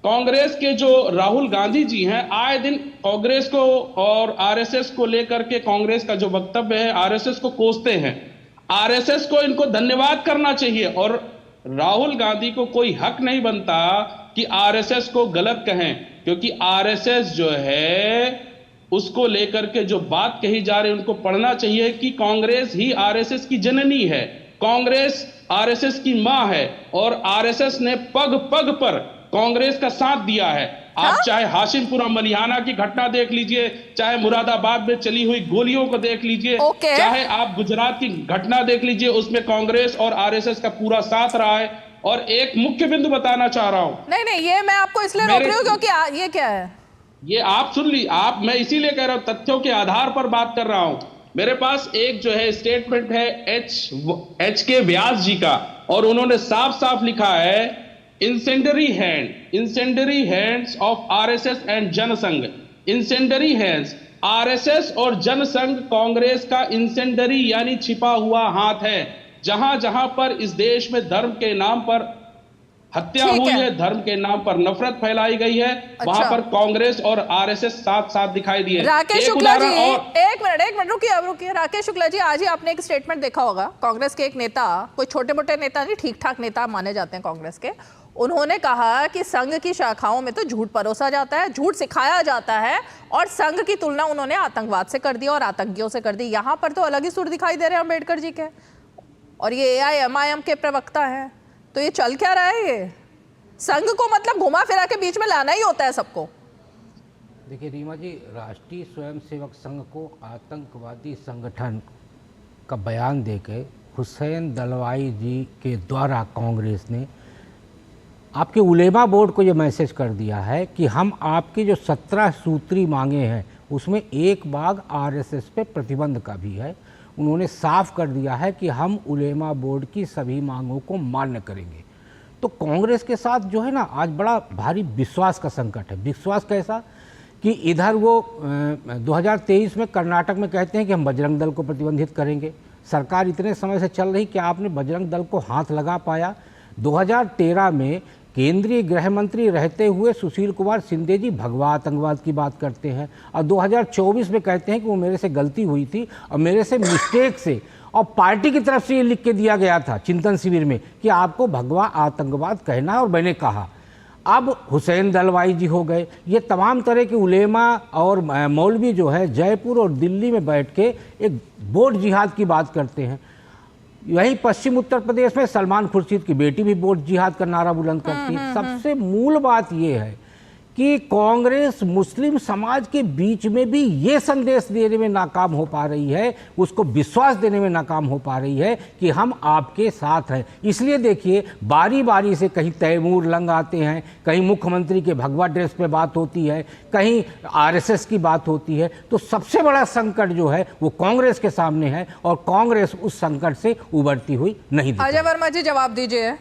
कांग्रेस के जो राहुल गांधी जी हैं, आए दिन कांग्रेस को और आरएसएस को लेकर के कांग्रेस का जो वक्तव्य है आरएसएस को कोसते हैं। आरएसएस को इनको धन्यवाद करना चाहिए और राहुल गांधी को कोई हक नहीं बनता कि आरएसएस को गलत कहें, क्योंकि आरएसएस जो है उसको लेकर के जो बात कही जा रही है उनको पढ़ना चाहिए कि कांग्रेस ही आरएसएस की जननी है, कांग्रेस आरएसएस की मां है और आरएसएस ने पग पग पर कांग्रेस का साथ दिया है। आप चाहे हाशिमपुरा मलिहाना की घटना देख लीजिए, चाहे मुरादाबाद में चली हुई गोलियों को देख लीजिए, चाहे आप गुजरात की घटना देख लीजिए, उसमें कांग्रेस और आरएसएस का पूरा साथ रहा है। और एक मुख्य बिंदु बताना चाह रहा हूं। नहीं, ये मैं आपको इसलिए रोक रही हूं क्योंकि ये क्या है, ये आप सुन ली, मैं इसीलिए कह रहा हूं, तथ्यों के आधार पर बात कर रहा हूं। मेरे पास एक जो है स्टेटमेंट है एच के व्यास जी का, और उन्होंने साफ साफ लिखा है incendiary hands of RSS and Jansangh. Incendiary hands, RSS और जनसंघ कांग्रेस का इंसेंडरी यानी छिपा हुआ हाथ है। जहां जहां पर इस देश में धर्म के नाम पर हत्या हुई है, धर्म के नाम पर नफरत फैलाई गई है, वहां पर कांग्रेस और आरएसएस साथ साथ दिखाई दिए। राकेश शुक्ला जी, एक मिनट रुकिए राकेश शुक्ला जी, आज ही आपने एक स्टेटमेंट देखा होगा, कांग्रेस के एक नेता, कोई छोटे मोटे नेता नहीं, ठीक ठाक नेता माने जाते हैं कांग्रेस के, उन्होंने कहा कि संघ की शाखाओं में तो झूठ परोसा जाता है, झूठ सिखाया जाता है, और संघ की तुलना उन्होंने आतंकवाद से कर दी और आतंकियों से कर दी। यहां पर तो अलग ही सुर दिखाई दे रहे हैं अम्बेडकर जी के, और ये AIMIM के प्रवक्ता हैं। तो ये चल क्या रहा है? ये संघ को मतलब घुमा फिरा के बीच में लाना ही होता है सबको। देखिए रीमा जी, राष्ट्रीय स्वयंसेवक संघ को आतंकवादी संगठन का बयान देकर हुसैन दलवाई जी के द्वारा कांग्रेस ने आपके उलेमा बोर्ड को ये मैसेज कर दिया है कि हम आपकी जो 17 सूत्री मांगे हैं उसमें एक भाग आरएसएस पे प्रतिबंध का भी है। उन्होंने साफ कर दिया है कि हम उलेमा बोर्ड की सभी मांगों को मान्य करेंगे। तो कांग्रेस के साथ जो है ना आज बड़ा भारी विश्वास का संकट है। विश्वास कैसा कि इधर वो 2023 में कर्नाटक में कहते हैं कि हम बजरंग दल को प्रतिबंधित करेंगे। सरकार इतने समय से चल रही कि आपने बजरंग दल को हाथ लगा पाया। 2013 में केंद्रीय गृह मंत्री रहते हुए सुशील कुमार शिंदे जी भगवा आतंकवाद की बात करते हैं, और 2024 में कहते हैं कि वो मेरे से गलती हुई थी और मेरे से मिस्टेक से, और पार्टी की तरफ से ये लिख के दिया गया था चिंतन शिविर में कि आपको भगवा आतंकवाद कहना है, और मैंने कहा। अब हुसैन दलवाई जी हो गए, ये तमाम तरह के उलेमा और मौलवी जो है जयपुर और दिल्ली में बैठ के एक बोर्ड जिहाद की बात करते हैं। वहीं पश्चिम उत्तर प्रदेश में सलमान खुर्शीद की बेटी भी बोर्ड जिहाद का नारा बुलंद करती है। सबसे मूल बात यह है कि कांग्रेस मुस्लिम समाज के बीच में भी ये संदेश देने में नाकाम हो पा रही है, उसको विश्वास देने में नाकाम हो पा रही है कि हम आपके साथ हैं। इसलिए देखिए बारी बारी से कहीं तैमूर लंग आते हैं, कहीं मुख्यमंत्री के भगवा ड्रेस पे बात होती है, कहीं आरएसएस की बात होती है। तो सबसे बड़ा संकट जो है वो कांग्रेस के सामने है, और कांग्रेस उस संकट से उभरती हुई नहीं दिखती। अजय वर्मा जी जवाब दीजिए।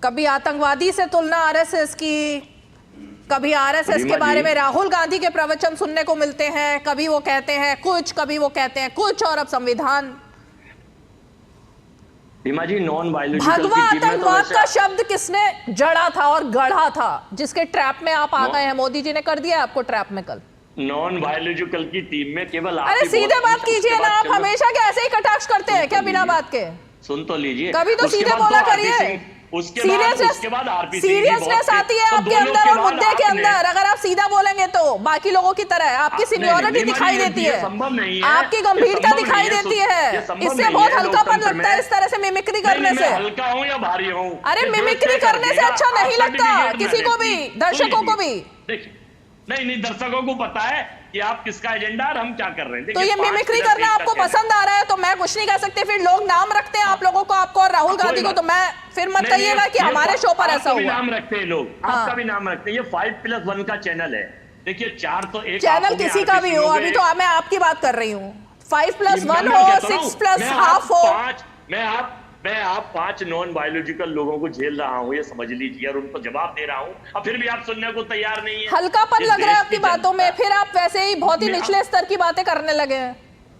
कभी आतंकवादी से तुलना आरएसएस की, कभी आरएसएस के बारे में राहुल गांधी के प्रवचन सुनने को मिलते हैं, कभी वो कहते हैं कुछ, कभी वो कहते हैं कुछ, और अब संविधान। भगवा आतंकवाद का शब्द किसने जड़ा था और गढ़ा था, जिसके ट्रैप में आप आ गए हैं? मोदी जी ने कर दिया आपको ट्रैप में कल। नॉन बायोलॉजिकल की टीम में केवल अरे सीधे बात कीजिए ना, आप हमेशा क्या ऐसे ही कटाक्ष करते हैं क्या बिना बात के? सुन तो लीजिए, कभी तो सीधे बोला करिए। सीरियसनेस आती है आपके अंदर और मुद्दे के अंदर। अगर आप सीधा बोलेंगे तो बाकी लोगों की तरह आपकी सीनियरिटी दिखाई देती है, आपकी गंभीरता दिखाई देती है। इससे बहुत हल्कापन लगता है इस तरह से मिमिक्री करने से। हल्का हूं या भारी हूं? अरे मिमिक्री करने से अच्छा नहीं लगता किसी को भी, दर्शकों को भी। नहीं, दर्शकों को पता है कि आप किसका एजेंडा और हम क्या कर रहे हैं। तो ये मिमिक्री करना आपको पसंद आ रहा है तो मैं कुछ नहीं कह सकती। फिर लोग नाम रखते हैं आप लोगों को, आपको और राहुल गांधी को, तो मैं फिर मत कहिएगा कि हमारे शो पर ऐसा हुआ। नाम रखते हैं लोग, आपका भी नाम रखते हैं। ये 5+1 का चैनल है। देखिए 4 तो एक चैनल किसी का भी हो, अभी तो मैं आपकी बात कर रही हूँ। 5+1 हो, 6+½ हो। मैं आप 5 नॉन बायोलॉजिकल लोगों को झेल रहा हूं, ये समझ लीजिए, और उनको जवाब दे रहा हूं, और फिर भी आप सुनने को तैयार नहीं है। हल्कापन लग रहा है आपकी बातों में, फिर आप वैसे ही बहुत ही निचले स्तर की बातें करने लगे हैं।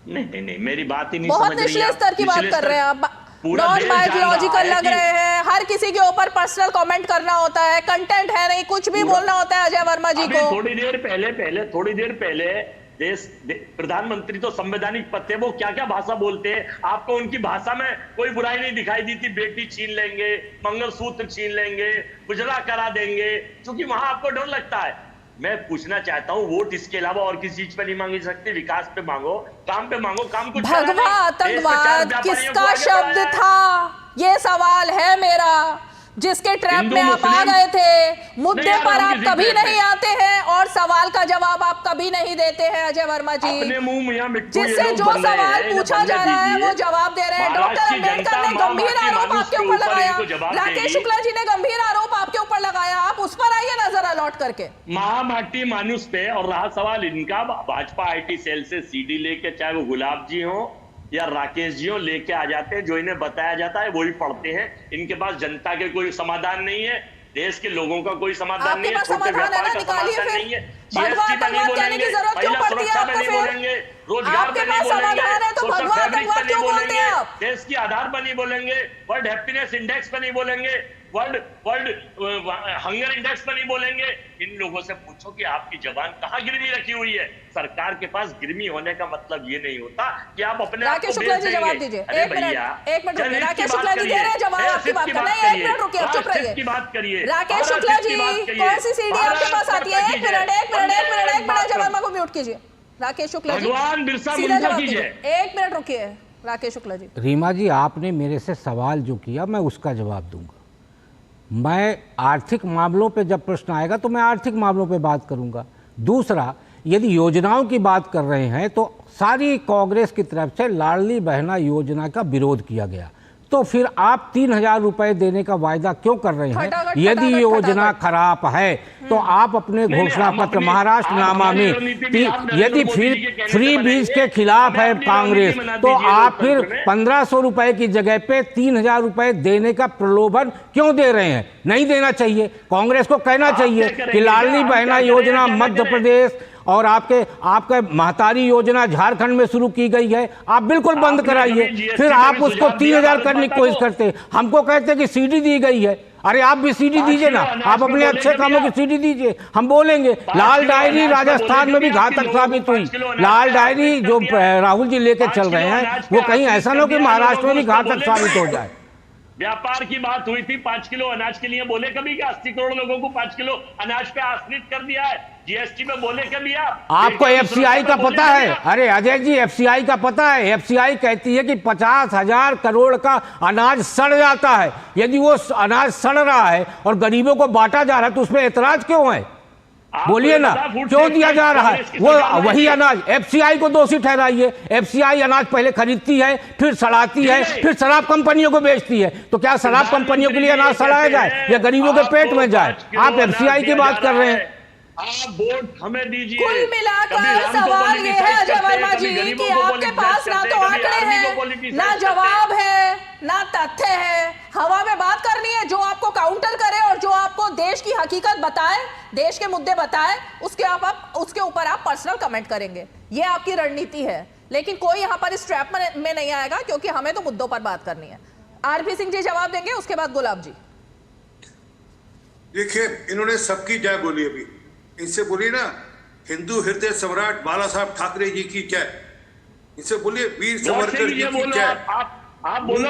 नहीं, मेरी बात ही नहीं बहुत निचले स्तर की बात कर रहे हैं आप। नॉन बायोलॉजिकल लग रहे हैं, हर किसी के ऊपर पर्सनल कमेंट करना होता है, कंटेंट है नहीं, कुछ भी बोलना होता है अजय वर्मा जी को। थोड़ी देर पहले प्रधानमंत्री तो संवैधानिक पद थे, वो क्या क्या भाषा बोलते हैं, आपको उनकी भाषा में कोई बुराई नहीं दिखाई दी थी। बेटी छीन लेंगे, मंगलसूत्र छीन लेंगे, गुजरा करा देंगे, क्योंकि वहां आपको डर लगता है। मैं पूछना चाहता हूं, वोट इसके अलावा और किसी चीज पे नहीं मांगी सकते? विकास पे मांगो, काम पे मांगो, काम कुछ भगवा आतंकवाद किसका शब्द था, ये सवाल है मेरा, जिसके ट्रैप में आप आ गए थे। मुद्दे पर आप कभी नहीं आते हैं और सवाल का जवाब आप कभी नहीं देते हैं अजय वर्मा जी। जिससे जो सवाल पूछा जा रहा है वो जवाब दे रहे हैं। डॉक्टर अंबेडकर ने गंभीर आरोप आपके ऊपर लगाया, राकेश शुक्ला जी ने गंभीर आरोप आपके ऊपर लगाया, आप उस पर आइए ना जरा लौट करके। महामाटी मानुष पे, और रहा सवाल इनका, भाजपा IT सेल से CD लेके, चाहे वो गुलाब जी हो या राकेश जी हो, लेके आ जाते हैं, जो इन्हें बताया जाता है वही पढ़ते हैं। इनके पास जनता के कोई समाधान नहीं है, देश के लोगों का कोई समाधान नहीं है, छोटे व्यापार का समाधान नहीं है, GST पे नहीं बोलेंगे, महिला सुरक्षा पे नहीं बोलेंगे, रोजगार पे नहीं बोलेंगे, सोशल फैब्रिक पे नहीं बोलेंगे, देश की आधार पर नहीं बोलेंगे, वर्ल्ड हैप्पीनेस इंडेक्स पे नहीं बोलेंगे, वर्ल्ड हंगर इंडेक्स पर नहीं बोलेंगे। इन लोगों से पूछो कि आपकी जबान कहाँ गिरवी रखी हुई है। सरकार के पास गिरवी होने का मतलब ये नहीं होता कि आप अपने आप को बेच देंगे। जवाब दीजिए, एक मिनट रुकिए, राकेश शुक्ला जी दे रहे हैं जवाब, आपकी बात करना है, 1 मिनट रुकिए, चुप रहिए, बात करिए। राकेश शुक्ला जी, कौन सी CD आपके पास आती है? एक मिनट अजय वर्मा को म्यूट कीजिए। राकेश शुक्ला जी, भगवान बिरसा मुंडा कीजिए। 1 मिनट रुकिए राकेश शुक्ला जी। रीमा जी, आपने मेरे से सवाल जो किया मैं उसका जवाब दूंगा। मैं आर्थिक मामलों पे जब प्रश्न आएगा तो मैं आर्थिक मामलों पे बात करूंगा। दूसरा, यदि योजनाओं की बात कर रहे हैं तो सारी कांग्रेस की तरफ से लाडली बहना योजना का विरोध किया गया, तो फिर आप 3000 रुपए देने का वायदा क्यों कर रहे हैं? यदि योजना खराब है तो आप अपने घोषणा पत्र महाराष्ट्र नामा में, यदि फिर फ्री बीज के खिलाफ है कांग्रेस, तो आप फिर 1500 रुपए की जगह पे 3000 रुपए देने का प्रलोभन क्यों दे रहे हैं? नहीं देना चाहिए। कांग्रेस को कहना चाहिए कि लाडली बहना योजना मध्य प्रदेश और आपके महतारी योजना झारखंड में शुरू की गई है, आप बिल्कुल बंद कराइए। फिर आप उसको 3000 करने की कोशिश करते हैं, हमको कहते हैं कि CD दी गई है। अरे आप भी CD दीजिए ना, आप अपने अच्छे कामों की CD दीजिए, हम बोलेंगे। लाल डायरी राजस्थान में भी घातक साबित हुई। लाल डायरी जो राहुल जी लेके चल रहे हैं, वो कहीं ऐसा ना हो कि महाराष्ट्र में भी घातक साबित हो जाए। व्यापार की बात हुई थी, 5 किलो अनाज के लिए बोले कभी कि 80 करोड़ लोगों को 5 किलो अनाज पे आश्रित कर दिया है? GST में बोले कभी आपको FCI का पता है? अरे अजय जी, FCI का पता है? FCI कहती है कि 50,000 करोड़ का अनाज सड़ जाता है। यदि वो अनाज सड़ रहा है और गरीबों को बांटा जा रहा है तो उसमें एतराज क्यों है? बोलिए ना, क्यों दिया जा रहा है? वो वही अनाज, FCI को दोषी ठहराइए। FCI अनाज पहले खरीदती है, फिर सड़ाती है, फिर शराब कंपनियों को बेचती है। तो क्या शराब कंपनियों के लिए अनाज सड़ाया जाए या गरीबों के पेट में जाए? आप FCI की बात कर रहे हैं। आप वोट हमें दीजिए। कुल मिलाकर सवाल ये है अजय वर्मा जी कि आपके पास ना तो आंकड़े हैं, ना जवाब है, ना तथ्य है। हवा में बात करनी है, जो आपको काउंटर करे और जो आपको देश की हकीकत बताए, देश के मुद्दे बताए, उसके ऊपर आप पर्सनल कमेंट करेंगे। ये आपकी रणनीति है, लेकिन कोई यहाँ पर इस ट्रैप में नहीं आएगा, क्योंकि हमें तो मुद्दों पर बात करनी है। RP सिंह जी जवाब देंगे, उसके बाद गुलाब जी। देखिए, इन्होंने सबकी जय बोली, अभी इनसे बोलिए ना, हिंदू हृदय सम्राट बाला साहब ठाकरे जी की जय। इनसे बोलिए वीर सावरकर जी की जय। आप बोलो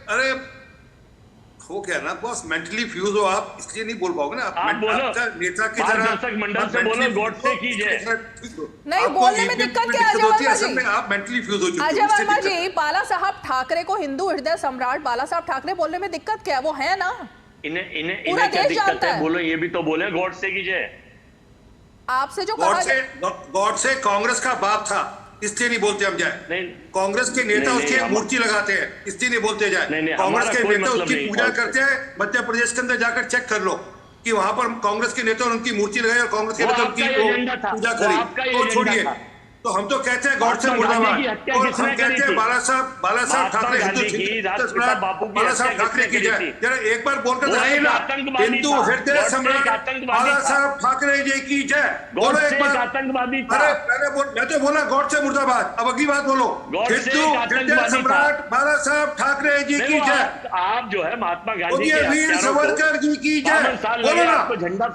अरे हो गया ना बॉस, मेंटली फ्यूज हो आप, इसलिए नहीं बोल पाओगे ना आप नेता की तरह। दर्शक मंडल से बोलो गॉडसे की जय। नहीं, बोलने में दिक्कत क्या है अजय वर्मा जी? आप मेंटली फ्यूज हो चुके हैं। अजय वर्मा जी, बाला साहब ठाकरे को हिंदू हृदय सम्राट बाला साहब ठाकरे बोलने में दिक्कत क्या है? वो है ना, इन्हें क्या दिक्कत है? बोलो, ये भी तो बोले गॉडसे की जय। आपसे जो गॉडसे कांग्रेस का बाप था, इसलिए नहीं बोलते हम जाए। कांग्रेस के नेता उसकी मूर्ति लगाते हैं, इसलिए नहीं बोलते जाए। कांग्रेस के नेता उसकी पूजा करते हैं। मध्य प्रदेश के अंदर जाकर चेक कर लो कि वहां पर कांग्रेस के नेता उनकी मूर्ति लगाई और कांग्रेस के नेता उनकी पूजा करी। तो छोड़िए, तो हम तो कहते हैं गॉड से मुर्दाबाद, और हम कहते हैं बाला साहब ठाकरे बाला साहब ठाकरे की जय। जरा एक बार बोलकर दिखाइए ना, हिंदू हृदय सम्राट बाला साहब ठाकरे जी की जय। बोलो एक बार। अरे मैं तो बोला गॉड से मुर्दाबाद, अब अगली बात बोलो, हिंदू हृदय सम्राट बाला साहब ठाकरे जी की जय। आप जो है महात्मा गांधी के वीर सावरकर जी की जय। बोलो ना।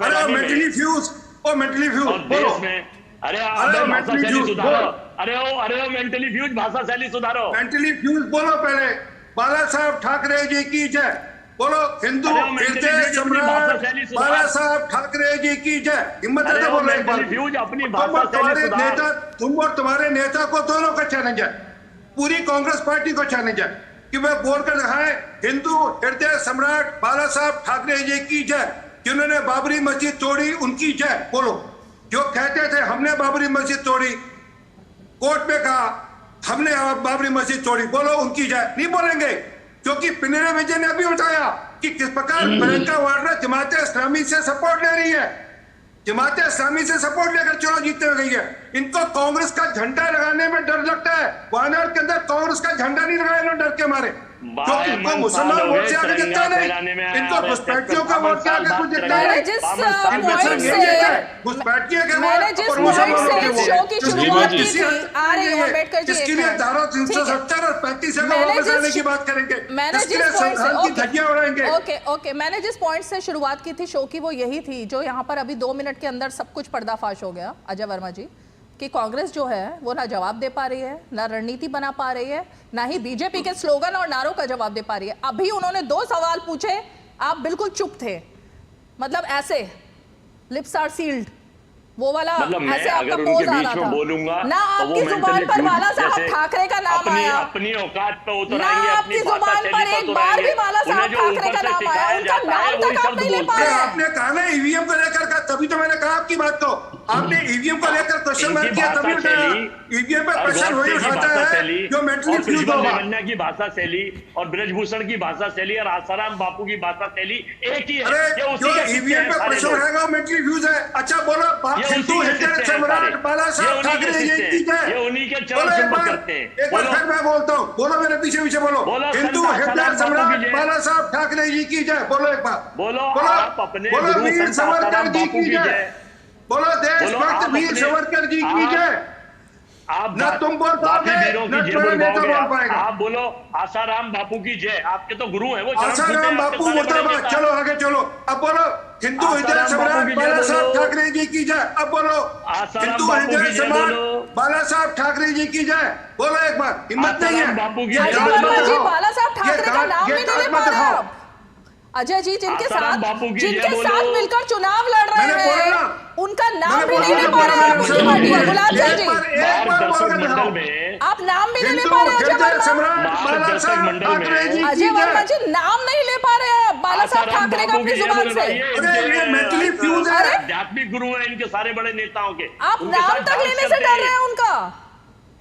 अरे मेंटली फ्यूज, ओ मेंटली फ्यूज बोलो। अरे भाषा शैली सुधारो, अरे मेंटली फ्यूज भाषा शैली सुधारो, मेंटली फ्यूज बोलो पहले। बाला साहब ठाकरे जी की जय। बोलो हिंदू हृदय सम्राट बाला साहब ठाकरे जी की जय। हिम्मत है तो बोलो एक बार। तुम्हारे नेता, तुम और तुम्हारे नेता को दोनों का चैलेंज है, पूरी कांग्रेस पार्टी को चैलेंज है कि वह बोलकर दिखाए हिंदू हृदय सम्राट बाला साहब ठाकरे जी की जय। जिन्होंने बाबरी मस्जिद तोड़ी उनकी जय। बोलो। जो कहते थे हमने बाबरी मस्जिद तोड़ी, कोर्ट में कहा हमने बाबरी मस्जिद तोड़ी, बोलो उनकी जय। नहीं बोलेंगे, क्योंकि पिनराई विजयन ने अभी बताया कि किस प्रकार प्रियंका वाड्रा जमात इस्लामी से सपोर्ट ले रही है, जमात इस्लामी से सपोर्ट लेकर चुनाव जीतते हुए गई है। इनको कांग्रेस का झंडा लगाने में डर लगता है। वायनाड के अंदर कांग्रेस का झंडा नहीं लगाया इन्होंने डर के मारे, क्योंकि इनको मुसलमान वोट से आगे जितना नहीं, इनको घुसपैठियों का वोट से आगे कुछ जितना नहीं। जिस पॉइंट से घुसपैठियों के मैंने वोट जिस और पॉइंट मुसलमानों के से शो की शुरुआत की किसी थी, आ रही है अम्बेडकर जी, इसके लिए धारा 370 और 35 का वापस आने की बात करेंगे। मैंने इसके जिस लिए पॉइंट संविधान की धज्जियां उड़ाएंगे। ओके मैंने जिस पॉइंट से शुरुआत की थी शो की, वो यही थी जो यहाँ पर अभी 2 मिनट के अंदर सब कुछ पर्दाफाश हो गया अजय वर्मा जी, कि कांग्रेस जो है वो ना जवाब दे पा रही है, ना रणनीति बना पा रही है, ना ही बीजेपी के स्लोगन और नारों का जवाब दे पा रही है। अभी उन्होंने 2 सवाल पूछे, आप बिल्कुल चुप थे, मतलब ऐसे लिप्स आर सील्ड, वो वाला ऐसे आपका पोज आ रहा था ना, आपकी जुबान पर बाला साहब ठाकरे का नाम आया, अपनी औकात पे ना आपकी जुबान पर एक बार भी बाला साहब ठाकरे का नाम आया, उनका नाम तक आप नहीं ले पा रहे। आपने कहा ना ईवीएम को लेकर का, तभी तो मैंने कहा आपकी बात को। आपने ईवीएम को लेकर क्वेश्चन मार्क किया, तभी ईवीएम पर क्वेश्चन वही उठाता है जो मेंटली फ्यूज होगा। की भाषा शैली और ब्रजभूषण की भाषा शैली और आसाराम बापू की भाषा शैली एक ही है। अरे जो ईवीएम पे क्वेश्चन उठाएगा वो मेंटली फ्यूज है। अच्छा बोलो, हिंदू हृदय सम्राट बाला साहब ठाकरे जी की जय। ये उन्हीं के चरण चुंबक करते हैं। एक बार फिर मैं बोलता हूँ, बोलो मेरे पीछे पीछे बोलो, हिंदू हृदय सम्राट बाला साहब ठाकरे जी की जय। बोलो एक बार, बोलो वीर सावरकर जी की जय। बोलो देशभक्त वीर सावरकर जी की जय। ना तुम बोल पाओगे ना तुम्हारा नेता बोल पाएगा। आप बोलो आसाराम बापू की जय, आपके तो गुरु हैं वो। आसाराम बापू मुर्दाबाद। चलो आगे चलो। अब बोलो हिंदू हृदय सम्राट बाला साहब ठाकरे जी की जय। अब बोलो हिंदू हृदय सम्राट बाला साहब ठाकरे जी की जय। बोलो एक बार, हिम्मत नहीं है। बाला साहब ठाकरे का नाम भी नहीं ले पा रहे आप अजय जी, जिनके साथ मिलकर चुनाव लड़ रहे हैं, उनका नाम भी नहीं ले पा रहे हैं उनकी पार्टी है। गुलाब सिंह जी, आप नाम भी नहीं ले पा रहे हैं अजय वर्मा जी, नाम नहीं ले पा रहे हैं बाला साहब ठाकरे का अपनी जुबान से। आध्यात्मिक गुरु हैं इनके सारे बड़े नेताओं के, आप नाम तक लेने से डर रहे हैं उनका।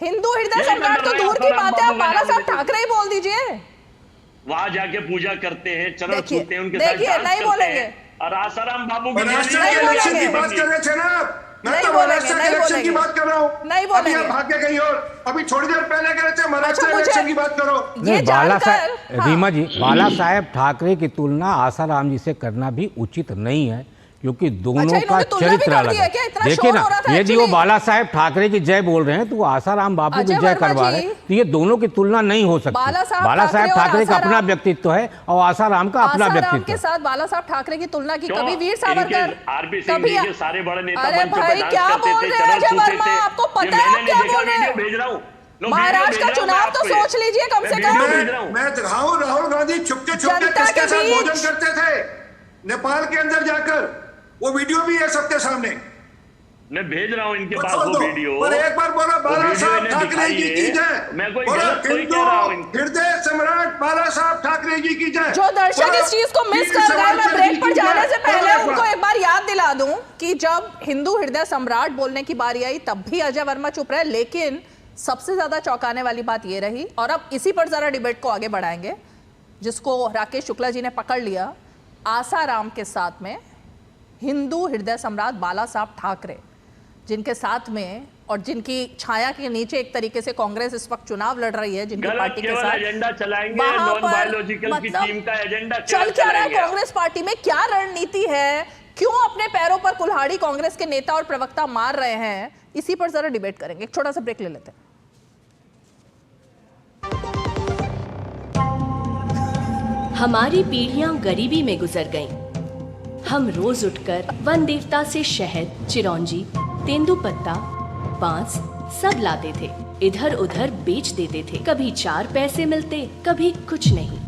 हिंदू हृदय सम्राट तो दूर की बात है, आप बाला साहब ठाकरे ही बोल दीजिए। वहां जाके पूजा करते हैं, चरण छूते हैं, उनके साथ नहीं बोलेंगे। और आसाराम बाबू की इलेक्शन की बात कर रहे थे ना, मैं तो महाराष्ट्र के इलेक्शन की बात कर रहा हूँ। नहीं बोलेंगे। अभी भाग के गई और अभी थोड़ी देर पहले कह रहे थे महाराष्ट्र इलेक्शन की बात करो। नहीं, बाला साहब रीमा जी, बाला साहब ठाकरे की तुलना आसाराम जी से करना भी उचित नहीं है, क्योंकि दोनों का चरित्र अलग है। देखिए ना, यदि वो बाला साहब ठाकरे की जय बोल रहे हैं तो वो आसाराम बापू की जय करवा रहे हैं, तो ये दोनों की तुलना नहीं हो सकती। बाला साहब ठाकरे का अपना व्यक्तित्व है और आसाराम का अपना व्यक्तित्व के साथ बाला साहब ठाकरे की तुलना की कभी वीर सावरकर, कभी सारे बड़े नेता। अरे भाई क्या बोल रहे हैं अजय वर्मा, आपको पता है आप क्या बोल रहे हैं? भेज रहा हूँ, महाराष्ट्र का चुनाव तो सोच लीजिए कम से कम। मैं दिखाऊं राहुल गांधी छुपके छुपके किसके साथ भोजन करते थे नेपाल के अंदर जाकर, वो वीडियो भी है सबके सामने। मैं भेज रहा हूं इनके पास वो वीडियो। पर एक बार बोलो बाला साहब ठाकरे जी की जय। मैं कोई गलत कोई कह रहा हूं। हृदय सम्राट बाला साहब ठाकरे जी की जय। जो दर्शक इस चीज को मिस कर गए, मैं ब्रेक पर जाने से पहले उनको एक बार याद दिला दूं कि जब हिंदू हृदय सम्राट बोलने की बारी आई तब भी अजय वर्मा चुप रहे, लेकिन सबसे ज्यादा चौंकाने वाली बात ये रही, और अब इसी पर जरा डिबेट को आगे बढ़ाएंगे, जिसको राकेश शुक्ला जी ने पकड़ लिया। आसाराम के साथ में हिंदू हृदय सम्राट बाला साहब ठाकरे, जिनके साथ में और जिनकी छाया के नीचे एक तरीके से कांग्रेस इस वक्त चुनाव लड़ रही है, जिनकी पार्टी के साथ एजेंडा चलाएंगे, नॉन बायोलॉजिकल की टीम का एजेंडा चल क्या रहा है कांग्रेस पार्टी में, क्या रणनीति है, क्यों अपने पैरों पर कुल्हाड़ी कांग्रेस के नेता और प्रवक्ता मार रहे हैं, इसी पर जरा डिबेट करेंगे। एक छोटा सा ब्रेक ले लेते हैं। हमारी पीढ़ियां गरीबी में गुजर गईं। हम रोज उठकर वन देवता से शहद, चिरौंजी, तेंदुपत्ता, बांस सब लाते थे, इधर उधर बेच देते थे। कभी 4 पैसे मिलते, कभी कुछ नहीं।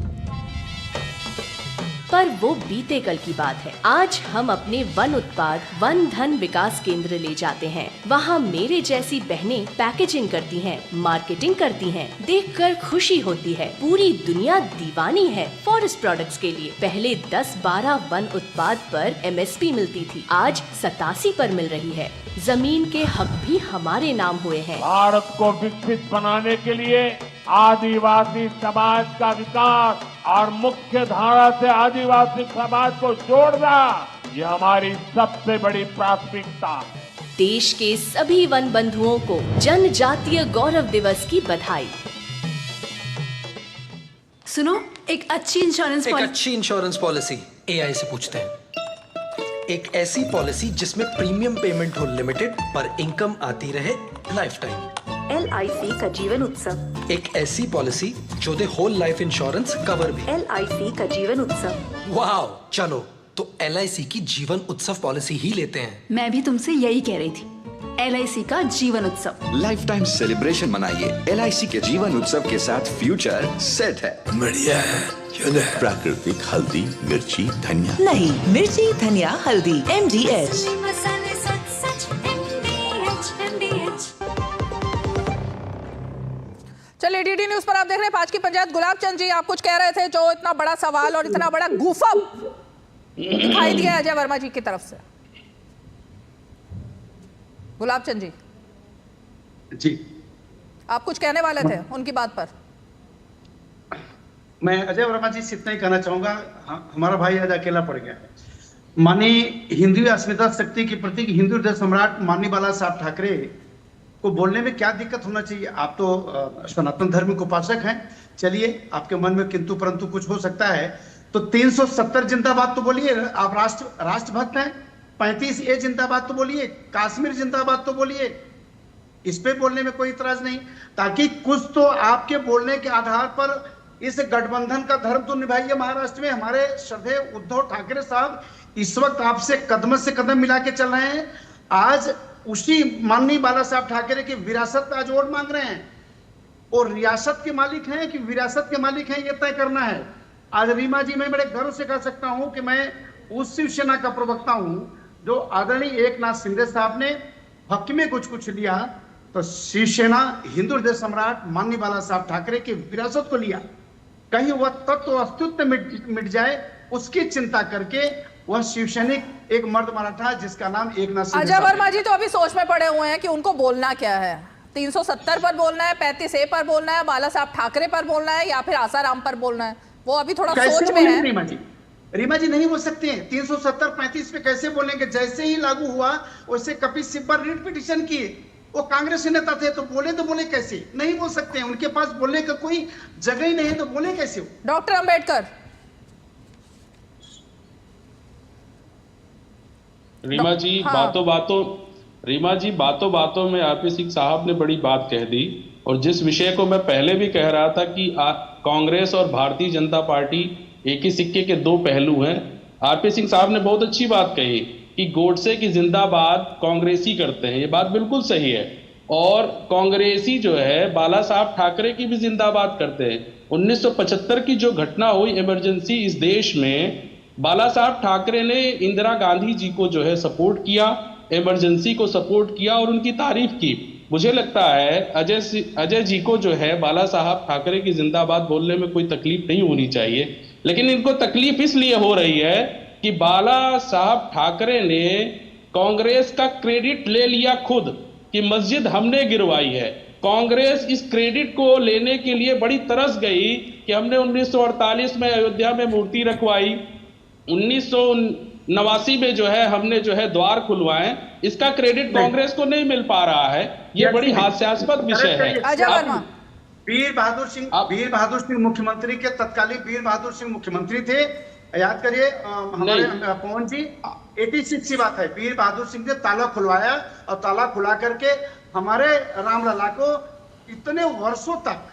पर वो बीते कल की बात है। आज हम अपने वन उत्पाद वन धन विकास केंद्र ले जाते हैं। वहाँ मेरे जैसी बहनें पैकेजिंग करती हैं, मार्केटिंग करती हैं। देखकर खुशी होती है। पूरी दुनिया दीवानी है फॉरेस्ट प्रोडक्ट्स के लिए। पहले 10-12 वन उत्पाद पर MSP मिलती थी, आज 87 पर मिल रही है। जमीन के हक भी हमारे नाम हुए हैं। भारत को विकसित बनाने के लिए आदिवासी समाज का विकास और मुख्य धारा से आदिवासी समाज को जोड़ना, ये हमारी सबसे बड़ी प्राथमिकता। देश के सभी वन बंधुओं को जनजातीय गौरव दिवस की बधाई। सुनो, एक अच्छी इंश्योरेंस पॉलिसी AI से पूछते हैं। एक ऐसी पॉलिसी जिसमें प्रीमियम पेमेंट हो लिमिटेड पर इनकम आती रहे लाइफ टाइम। LIC का जीवन उत्सव। एक ऐसी पॉलिसी जो दे होल लाइफ इंश्योरेंस कवर भी। LIC का जीवन उत्सव। वाह, चलो तो LIC की जीवन उत्सव पॉलिसी ही लेते हैं। मैं भी तुमसे यही कह रही थी, LIC का जीवन उत्सव। लाइफ टाइम सेलिब्रेशन मनाइए LIC के जीवन उत्सव के साथ, फ्यूचर सेट है। बढ़िया है, प्राकृतिक हल्दी, मिर्ची, धनिया नहीं, मिर्ची, धनिया, हल्दी, MDH। चलिए, DD न्यूज पर आप देख रहे हैं 5 की पंचायत। गुलाब चंद जी, आप कुछ कह रहे थे, जो इतना बड़ा सवाल और इतना बड़ा गूफअप दिखाई दिया अजय वर्मा जी की तरफ से। गुलाब चंद जी, आप कुछ कहने वाले थे उनकी बात पर। मैं अजय वर्मा जी से इतना ही कहना चाहूंगा, हमारा भाई आज अकेला पड़ गया है। माननीय हिंदू अस्मिता शक्ति के प्रतीक हिंदू हृदय सम्राट माननीय बाला साहब ठाकरे को बोलने में क्या दिक्कत होना चाहिए? आप तो सनातन धर्म के उपासक हैं, चलिए आपके मन में किंतु परंतु कुछ हो सकता है, तो 370 जिंदाबाद तो बोलिए। आप राष्ट्रभक्त हैं, 35A जिंदाबाद तो बोलिए, कश्मीर जिंदाबाद तो बोलिए। इस पे बोलने में कोई इतराज नहीं, ताकि कुछ तो आपके बोलने के आधार पर इस गठबंधन का धर्म तो निभाइए। महाराष्ट्र में हमारे श्रद्धेय उद्धव ठाकरे साहब इस वक्त आपसे कदम से कदम मिला के चल रहे हैं। आज उसी माननीय बाला साहब ठाकरे की विरासत पे आज वोट मांग रहे हैं, और रियासत के मालिक हैं कि विरासत के मालिक हैं, ये तय करना है। आज रीमा जी, मैं बड़े गर्व से कह सकता हूं कि मैं उस शिवसेना का प्रवक्ता हूं जो आदरणीय एकनाथ शिंदे साहब ने हक में कुछ लिया, तो शिवसेना हिंदू हृदय सम्राट माननीय बाला साहब ठाकरे की विरासत को लिया। कहीं वह तत्व अस्तित्व मिट जाए, उसकी चिंता करके वह शिवसैनिक एक मर्द मराठा जिसका नाम एकनाथ शिंदे। अजय वर्मा जी तो अभी सोच में पड़े हुए हैं कि उनको बोलना क्या है। 370 पर बोलना है, 35A पर बोलना है, बाला साहब ठाकरे पर बोलना है, या फिर आसाराम पर बोलना है, वो अभी थोड़ा सोच में है। रीमा जी नहीं बोल सकते हैं। 370-35 पे कैसे बोलेंगे? जैसे ही लागू हुआ वैसे कपिल सिब्बल रिट पिटीशन किए, वो कांग्रेस नेता थे, तो बोले कैसे? नहीं बोल सकते हैं, उनके पास बोलने का कोई जगह ही नहीं है, तो बोले कैसे? डॉक्टर अंबेडकर। रीमा जी बातों बातों में RP सिंह साहब ने बड़ी बात कह दी, और जिस विषय को मैं पहले भी कह रहा था कि कांग्रेस और भारतीय जनता पार्टी एक ही सिक्के के दो पहलू हैं। RP सिंह साहब ने बहुत अच्छी बात कही कि गोडसे की जिंदाबाद कांग्रेसी करते हैं, ये बात बिल्कुल सही है। और कांग्रेसी जो है बाला साहब ठाकरे की भी जिंदाबाद करते हैं। 1975 की जो घटना हुई इमरजेंसी इस देश में, बाला साहब ठाकरे ने इंदिरा गांधी जी को जो है सपोर्ट किया, इमरजेंसी को सपोर्ट किया और उनकी तारीफ की। मुझे लगता है अजय जी को जो है बाला साहब ठाकरे की जिंदाबाद बोलने में कोई तकलीफ नहीं होनी चाहिए, लेकिन इनको तकलीफ इसलिए हो रही है कि बाला साहब ठाकरे ने कांग्रेस का क्रेडिट ले लिया खुद कि मस्जिद हमने गिरवाई है। कांग्रेस इस क्रेडिट को लेने के लिए बड़ी तरस गई कि हमने 1948 में अयोध्या में मूर्ति रखवाई, 89 में जो है हमने जो है द्वार खुलवाए, इसका क्रेडिट कांग्रेस को नहीं मिल पा रहा है। ये बड़ी हास्यास्पद विषय है। वीर बहादुर सिंह मुख्यमंत्री के तत्कालीन वीर बहादुर सिंह मुख्यमंत्री थे, याद करिए हमारे पवन जी, 86 की बात है। वीर बहादुर सिंह ने ताला खुलवाया और ताला खुला करके हमारे रामलला को इतने वर्षों तक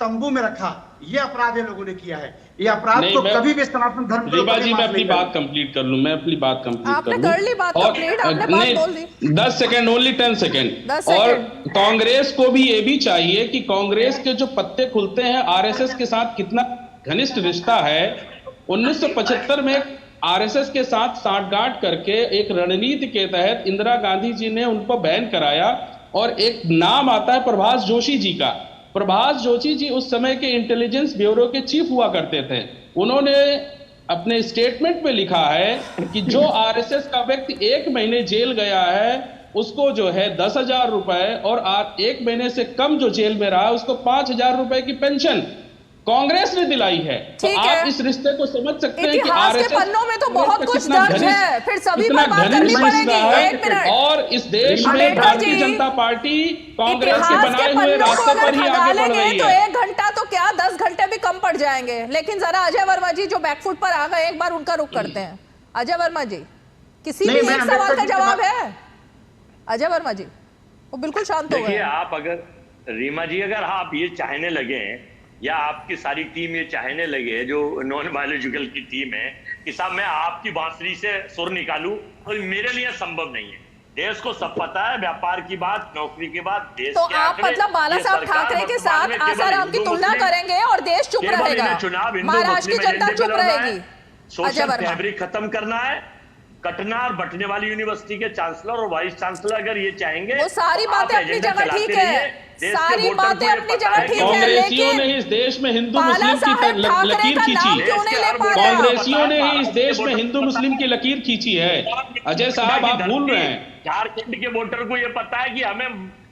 तंबू में रखा। ये अपराध ये लोगों ने किया है। ये अपराध को कभी भी सनातन धर्म को जी, मैं अपनी बात कंप्लीट कर लूं, मैं अपनी बात कंप्लीट कर लूं। कर ली बात कंप्लीट, आपने बात बोल दी। 10 सेकंड, ओनली 10 सेकंड। और कांग्रेस को भी ये भी चाहिए कि कांग्रेस के जो पत्ते खुलते हैं आरएसएस के साथ कितना घनिष्ठ रिश्ता है। 1975 में आरएसएस के साथ साठगांठ करके एक रणनीति के तहत इंदिरा गांधी जी ने उनको बैन कराया। और एक नाम आता है प्रभाष जोशी जी का। प्रभाष जोशी जी उस समय के इंटेलिजेंस ब्यूरो के चीफ हुआ करते थे। उन्होंने अपने स्टेटमेंट में लिखा है कि जो आरएसएस का व्यक्ति 1 महीने जेल गया है उसको जो है 10,000 रुपए और 1 महीने से कम जो जेल में रहा उसको 5,000 रुपए की पेंशन कांग्रेस ने दिलाई है। तो आप इस रिश्ते को समझ सकते हैं कि आरएसएस के पन्नों में तो बहुत कुछ दर्ज है, फिर सभी पर बात करनी पड़ेगी। 1 मिनट। और इस देश में भारतीय जनता पार्टी कांग्रेस के बनाए हुए रास्ते पर ही आगे बढ़ रही है। तो 1 घंटा तो क्या 10 घंटे भी कम पड़ जाएंगे। लेकिन जरा अजय वर्मा जी जो बैकफुट पर आ गए, एक बार उनका रुख करते हैं। अजय वर्मा जी, किसी भी एक सवाल का जवाब है? अजय वर्मा जी वो बिल्कुल शांत हो गए। आप अगर रीमा जी, अगर आप ये चाहने लगे या आपकी सारी टीम ये चाहने लगे, जो नॉन बायोलॉजिकल की टीम है, कि साहब मैं आपकी बांसुरी से सुर निकालूं, तो मेरे लिए संभव नहीं है। देश को सब पता है, व्यापार की बात, नौकरी की बात, देश तो आप मतलब बाला साहब ठाकरे के साथ आसाराम की तुलना करेंगे और देश चुप रहेगा, महाराष्ट्र की जनता चुप रहेगी। सोशल फैब्रिक खत्म करना है। कटना और बटने वाली यूनिवर्सिटी के चांसलर और वाइस चांसलर अगर ये चाहेंगे, वो सारी बातें अपनी जगह ठीक है, सारी बातें अपनी जगह ठीक है, कांग्रेसियों ने इस देश में हिंदू मुस्लिम की लकीर खींची। कांग्रेसियों ने ही इस देश में हिंदू मुस्लिम की लकीर खींची है। अजय साहब आप भूल रहे हैं। झारखंड के वोटर को ये पता है कि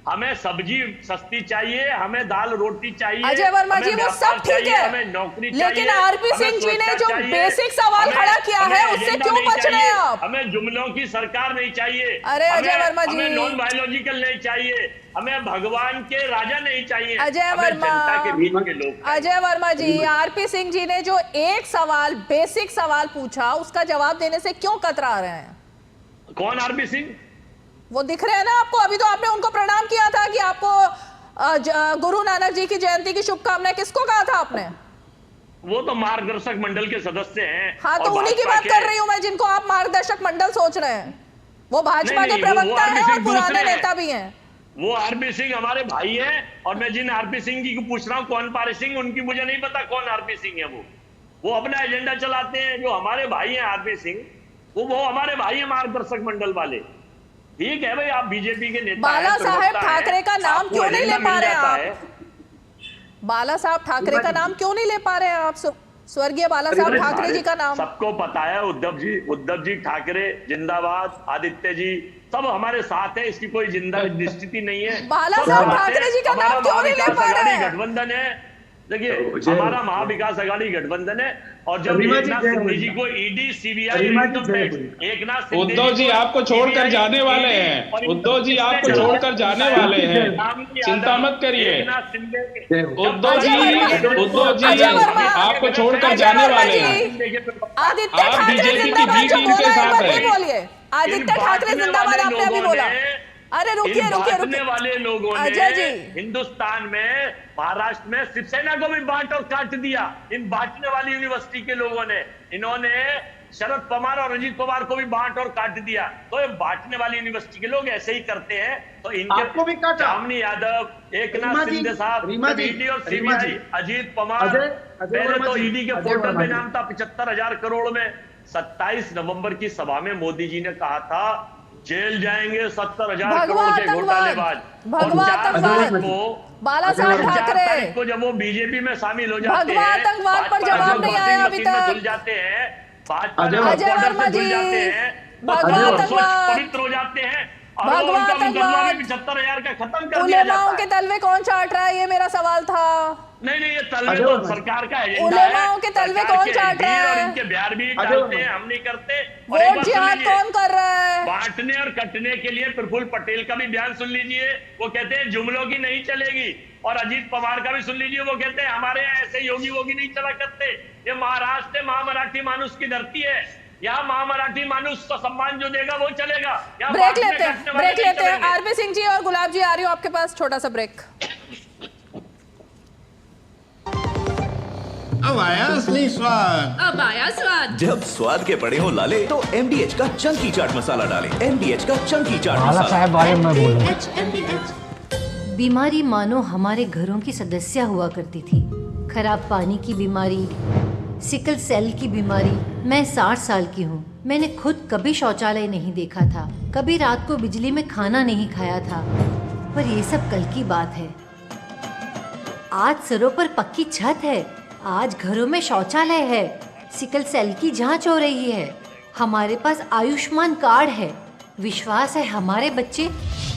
हमें सब्जी सस्ती चाहिए, हमें दाल रोटी चाहिए। अजय वर्मा जी वो सब ठीक है, हमें नौकरी चाहिए, लेकिन आरपी सिंह जी ने जो बेसिक सवाल खड़ा किया है उससे क्यों बच रहे हैं आप? हमें जुमलों की सरकार नहीं चाहिए। अरे अजय वर्मा जी, हमें नॉन बायोलॉजिकल नहीं चाहिए, हमें भगवान के राजा नहीं चाहिए। अजय वर्मा, अजय वर्मा जी, आरपी सिंह जी ने जो एक सवाल बेसिक सवाल पूछा उसका जवाब देने से क्यों कतरा रहे हैं? कौन आरपी सिंह? वो दिख रहे हैं ना आपको। अभी तो आपने उनको प्रणाम किया था कि आपको गुरु नानक जी की जयंती की शुभकामनाएं किसको कहा था आपने? वो तो मार्गदर्शक मंडल के सदस्य हैं। हाँ, तो उन्हीं की बात कर रही हूँ मैं, जिनको आप मार्गदर्शक मंडल सोच रहे हैं। वो भाजपा के प्रवक्ता हैं और पुराने नेता भी हैं। वो आरपी सिंह हमारे भाई हैं, और मैं जिन आरपी सिंह की पूछ रहा हूँ कौन पारी सिंह, उनकी मुझे नहीं पता कौन आरपी सिंह है। वो अपना एजेंडा चलाते हैं। जो हमारे भाई हैं आरपी सिंह, वो हमारे भाई हैं मार्गदर्शक मंडल वाले। ठीक है भाई, आप बीजेपी के नेता बाला साहेब ठाकरे का नाम क्यों नहीं ले पा रहे हैं आप? बाला साहब ठाकरे का नाम क्यों नहीं ले पा रहे हैं आप? स्वर्गीय बाला साहब ठाकरे जी का नाम सबको पता है। उद्धव जी ठाकरे जिंदाबाद, आदित्य जी सब हमारे साथ है, इसकी कोई जिंदा स्थिति नहीं है। बाला साहब ठाकरे जी का नाम क्यों नहीं ले पा रहे हैं? गठबंधन है, देखिए हमारा महाविकास अघाड़ी गठबंधन है। और जब एक नाथ शिंदे जी को ईडी सीबीआई एक नाथ उद्धव जी आपको छोड़कर जाने वाले हैं, उद्धव जी आपको छोड़कर जाने वाले हैं, चिंता मत करिए। उद्धव जी आपको छोड़कर जाने वाले हैं। आप बीजेपी की बी टीम के साथ हैं। आदित्य ठाकरे जिंदाबाद आपने अभी बोला। अरे रुकिए वाले लोगों ने हिंदुस्तान में, महाराष्ट्र में शिवसेना को भी बांट और काट दिया। इन बांटने वाली यूनिवर्सिटी के लोगों ने, इन्होंने शरद पवार और अजीत पवार को भी बांट और काट दिया। तो ये बांटने वाली यूनिवर्सिटी के लोग ऐसे ही करते हैं। तो इनके भी जामनी यादव, एकनाथ शिंदे साहब, ईडी और सीबीआई, अजीत पवार, पहले तो ईडी के पोर्टल में नाम था 75,000 करोड़ में। 27 नवंबर की सभा में मोदी जी ने कहा था जेल जाएंगे 70,000 करोड़ के घोटालेबाज। बाला साहब ठाकरे को जब वो बीजेपी में शामिल हो जाते हैं, आतंकवाद पर जवाब नहीं आया अभी तक। भूल जाते हैं, अजय वर्मा जी, पवित्र हो जाते हैं। 75,000 का खत्म कर दिया उलेमाओं के तलवे कौन चाट रहा है, ये मेरा सवाल था। नहीं ये तलवे तो सरकार का एजेंडा है। उलेमाओं के तलवे कौन चाट रहा है? इनके बिहार भी डालते हैं, हम नहीं करते। वोट जिहाद कौन कर रहा है? बांटने और कटने के लिए प्रफुल्ल पटेल का भी बयान सुन लीजिए, वो कहते हैं जुमलों की नहीं चलेगी। और अजीत पवार का भी सुन लीजिए, वो कहते हैं हमारे यहाँ ऐसे योगी वोगी नहीं चला करते। ये महाराष्ट्र महामराठी मानुष की धरती है, यहाँ महामराठी मानुष तो सम्मान जो देगा वो चलेगा। ब्रेक लेते हैं आरपी सिंह जी और गुलाब जी, आ रही हो आपके पास, छोटा सा ब्रेक। अब आया असली स्वाद। अब आया स्वाद। जब स्वाद के बड़े हो लाले तो MDH का चंकी चाट मसाला डालें। MDH का चंकी चाट बाला साहब बारे में बोलूं। बीमारी मानो हमारे घरों की सदस्य हुआ करती थी। खराब पानी की बीमारी, सिकल सेल की बीमारी। मैं 60 साल की हूँ। मैंने खुद कभी शौचालय नहीं देखा था, कभी रात को बिजली में खाना नहीं खाया था, पर ये सब कल की बात है। आज सरों पर पक्की छत है, आज घरों में शौचालय है, सिकल सेल की जांच हो रही है, हमारे पास आयुष्मान कार्ड है। विश्वास है हमारे बच्चे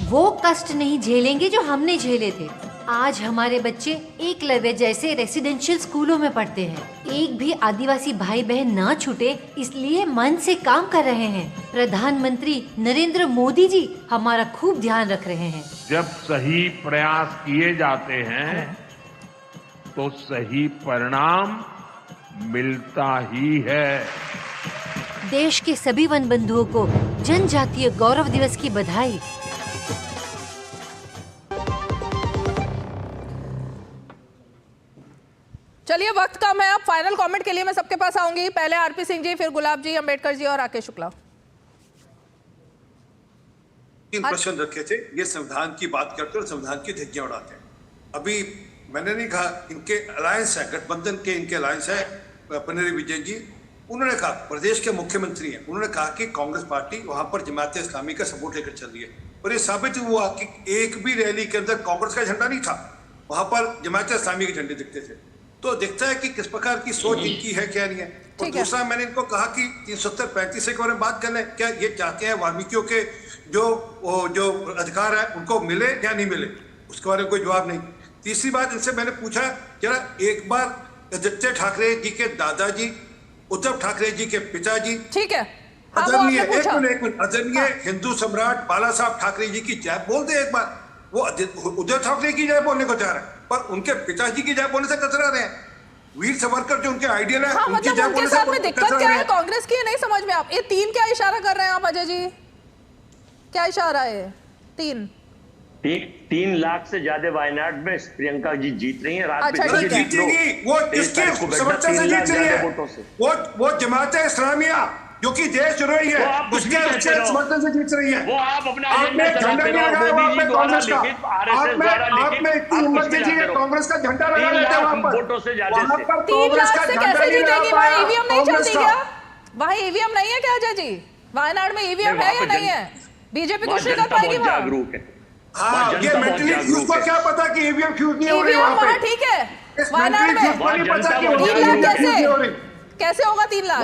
वो कष्ट नहीं झेलेंगे जो हमने झेले थे। आज हमारे बच्चे एकलव्य जैसे रेसिडेंशियल स्कूलों में पढ़ते हैं। एक भी आदिवासी भाई बहन ना छूटे, इसलिए मन से काम कर रहे हैं। प्रधानमंत्री नरेंद्र मोदी जी हमारा खूब ध्यान रख रहे हैं। जब सही प्रयास किए जाते हैं तो सही परिणाम मिलता ही है। देश के सभी वन बंधुओं को जनजातीय गौरव दिवस की बधाई। चलिए वक्त कम है, अब फाइनल कमेंट के लिए मैं सबके पास आऊंगी। पहले आरपी सिंह जी, फिर गुलाब जी, अंबेडकर जी और राकेश शुक्ला। 3 प्रश्न रखे थे, ये संविधान की बात करते और संविधान की धज्जियां उड़ाते हैं। अभी मैंने नहीं कहा, इनके अलायंस है, गठबंधन के इनके अलायंस है, पिनराई विजयन जी, उन्होंने कहा, प्रदेश के मुख्यमंत्री हैं, उन्होंने कहा कि कांग्रेस पार्टी वहां पर जमात इस्लामी का सपोर्ट लेकर चल रही है। और ये साबित हुआ कि एक भी रैली के अंदर कांग्रेस का झंडा नहीं था, वहां पर जमात इस्लामी के झंडे दिखते थे। तो दिखता है कि किस प्रकार की सोच इनकी है, क्या नहीं है। और दूसरा, मैंने इनको कहा कि 370-35 के बारे में बात कर लें, क्या ये चाहते हैं वाल्मीकियों के जो अधिकार है उनको मिले या नहीं मिले, उसके बारे में कोई जवाब नहीं। तीसरी बात, इनसे मैंने पूछा, जरा एक बार आदित्य ठाकरे जी के दादाजी उद्धव ठाकरे जी के पिताजी, ठीक है, आदरणीय एक मिनट आदरणीय हिंदू सम्राट बाला साहब ठाकरे जी की जय बोल दे एक बार। वो उद्धव ठाकरे की जय बोलने को चाह रहे हैं, पर उनके पिताजी की जय बोलने से कतरा रहे हैं। वीर सावरकर जो उनके आइडियल है, उनकी जय बोलने से में दिक्कत क्या है कांग्रेस की, नहीं समझ में। आप ये 3 क्या इशारा कर रहे हैं आप अजय जी, क्या इशारा है? 3 लाख से ज्यादा वायनाड में प्रियंका जी जीत रही हैं। रात अच्छा, वो किसके समर्थन से जीत रही है? वो जमात इस्लामिया जो कि देश रही है, उसके समर्थन से जीत रही है। वो आप अपना आपने झंडा नहीं लगाया वहां पे कांग्रेस का, आपने इतनी हिम्मत दीजिए कि कांग्रेस का झंडा लगा लेते वहां पर। वहां पर 3 लाख से कैसे जीतेगी? वहाँ ईवीएम नहीं चलती क्या? वहाँ ईवीएम नहीं है क्या अजय जी? वायनाड में ईवीएम है या नहीं है? बीजेपी कुछ नहीं कर पाएगी वहाँ। हाँ, ये मेंटली फ्यूज को क्या पता कि ईवीएम फ्यूज नहीं हो रही वहाँ पे? ठीक है, वायनाड में पता कि 3 लाख कैसे होगा? 3 लाख।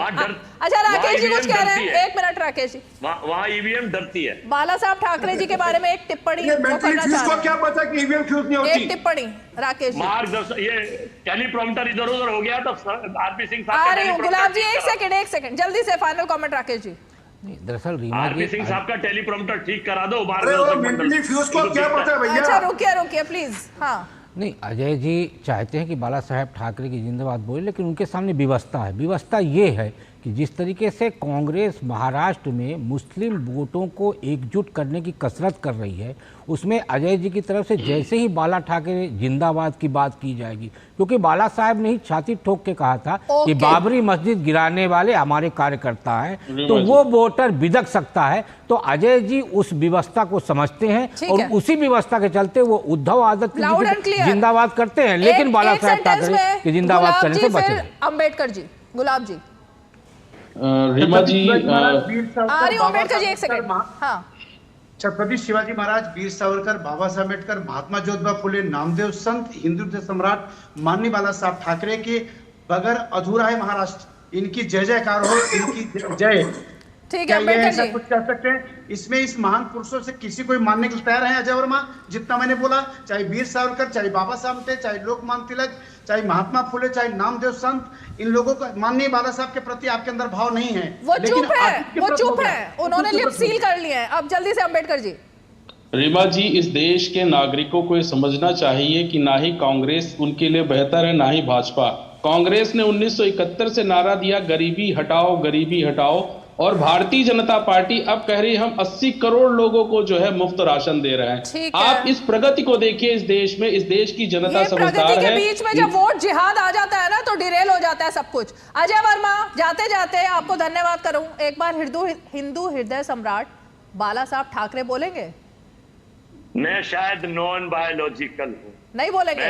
अच्छा, राकेश जी कुछ कह रहे हैं, 1 मिनट राकेश जी। वहाँ ईवीएम डरती है। बाला साहब ठाकरे जी के बारे में एक टिप्पणी करना चाह क्या पता कि ईवीएम फ्यूज नहीं होती? एक टिप्पणी राकेश जी। मार्गदर्शन, ये टेलीप्रॉम्प्टर इधर उधर हो गया तो आरपी सिंह साहब आ रही हूँ। गुलाब जी एक सेकंड जल्दी से फाइनल कमेंट राकेश जी। दरअसल रीमा आरपी सिंह साहब का टेलीप्रॉम्प्टर ठीक करा दो। मेंटली फ्यूज को क्या पता है भैया? अच्छा रुकिए प्लीज। हाँ नहीं, अजय जी चाहते हैं कि बाला साहेब ठाकरे की जिंदाबाद बोले, लेकिन उनके सामने व्यवस्था है। व्यवस्था ये है कि जिस तरीके से कांग्रेस महाराष्ट्र में मुस्लिम वोटों को एकजुट करने की कसरत कर रही है, उसमें अजय जी की तरफ से जैसे ही बाला ठाकरे जिंदाबाद की बात की जाएगी, क्योंकि बाला साहब ने ही छाती ठोक के कहा था कि बाबरी मस्जिद गिराने वाले हमारे कार्यकर्ता हैं, तो वो वोटर बिदक सकता है। तो अजय जी उस व्यवस्था को समझते हैं और उसी व्यवस्था के चलते वो उद्धव आदत की जिंदाबाद करते हैं, लेकिन बाला साहेब ठाकरे की जिंदाबाद करने से बचे। अंबेडकर जी, गुलाब जी, रीमा जी, अंबेडकर जी एक सेकंड। हाँ, छत्रपति शिवाजी महाराज, वीर सावरकर, बाबा साहब अम्बेडकर, महात्मा ज्योतिबा फुले, नामदेव संत, हिंदू सम्राट माननीय बाला साहब ठाकरे के बगैर अधूरा है महाराष्ट्र। इनकी जय जयकार हो, इनकी जय। ठीक है, क्या ये अम्बेडकर ऐसा जी। कुछ कह सकते हैं? इसमें इस महान पुरुषों से किसी को मानने को तैयार है अजय वर्मा? जितना मैंने बोला, चाहे वीर सावरकर, चाहे बाबा साहब थे, चाहे लोकमान्य तिलक, चाहे महात्मा फुले, चाहे नामदेव संत, इन लोगों का माननीय बाला साहब के प्रति आपके अंदर भाव नहीं है। वो लेकिन चुप है, आदित्य के वो प्रति हो चुप गया। है, उन्होंने लिप सील कर लिया है। अब जल्दी से अम्बेडकर जी। रीमा जी, इस देश के नागरिकों को ये समझना चाहिए कि ना ही कांग्रेस उनके लिए बेहतर है, ना ही भाजपा। कांग्रेस ने 1971 से नारा दिया गरीबी हटाओ, गरीबी हटाओ, और भारतीय जनता पार्टी अब कह रही है हम 80 करोड़ लोगों को जो है मुफ्त राशन दे रहे हैं। आप इस प्रगति को देखिए इस देश में, इस देश की जनता समझदार प्रगति के है। बीच में जब वोट जिहाद आ जाता है ना तो डिरेल हो जाता है सब कुछ। अजय वर्मा, जाते जाते आपको धन्यवाद करूं। एक बार हिंदू हृदय सम्राट बाला साहब ठाकरे बोलेंगे? मैं शायद नॉन बायोलॉजिकल हूँ। नहीं बोलेंगे?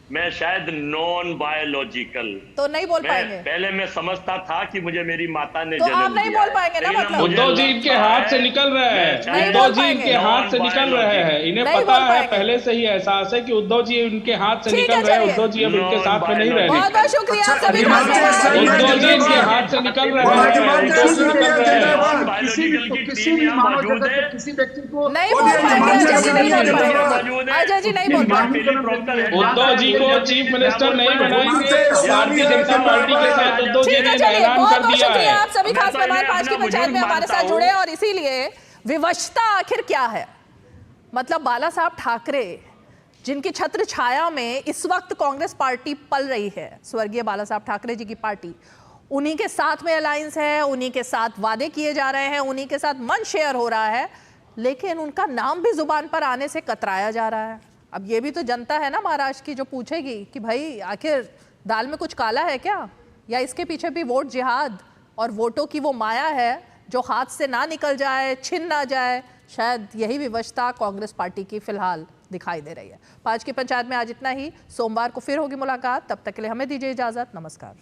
मैं शायद नॉन बायोलॉजिकल तो नहीं बोल पाएंगे। पहले मैं समझता था कि मुझे मेरी माता ने तो जन्म आप नहीं दिया बोल है। पाएंगे ना, लेकिन मतलब उद्धव जी इनके हाथ से निकल रहे हैं, उद्धव जी इनके हाथ से निकल रहे हैं। इन्हें पता है, पहले से ही एहसास है कि उद्धव जी इनके हाथ से निकल रहे हैं। उद्धव जी अब इनके साथ में नहीं रहेंगे। बहुत बहुत शुक्रिया सभी का। उद्धव जी इनके हाथ से निकल रहे हैं, उद्धव जी निकल रहे हैं। किसी भी मानव जगत के किसी व्यक्ति को नहीं बोल पाएंगे अजय जी, नहीं बोल पाएंगे अजय जी, नहीं बोल पाएंगे। उद्धव जी को चीफ मिनिस्टर नहीं बनाएंगे। भारतीय जनता पार्टी के साथ उद्धव जी ने ऐलान बहुत कर बहुत दिया शुक्रिया है। आप सभी खास मेहमान पांच की पंचायत में हमारे साथ जुड़े। और इसीलिए विवशता आखिर क्या है, मतलब बाला साहब ठाकरे जिनकी छत्र छाया में इस वक्त कांग्रेस पार्टी पल रही है, स्वर्गीय बाला साहब ठाकरे जी की पार्टी, उन्हीं के साथ में अलायंस है, उन्हीं के साथ वादे किए जा रहे हैं, उन्हीं के साथ मन शेयर हो रहा है, लेकिन उनका नाम भी जुबान पर आने से कतराया जा रहा है। अब ये भी तो जनता है ना महाराष्ट्र की जो पूछेगी कि भाई आखिर दाल में कुछ काला है क्या, या इसके पीछे भी वोट जिहाद और वोटों की वो माया है जो हाथ से ना निकल जाए, छिन ना जाए। शायद यही विवशता कांग्रेस पार्टी की फिलहाल दिखाई दे रही है। 5 की पंचायत में आज इतना ही। सोमवार को फिर होगी मुलाकात, तब तक के लिए हमें दीजिए इजाजत। नमस्कार।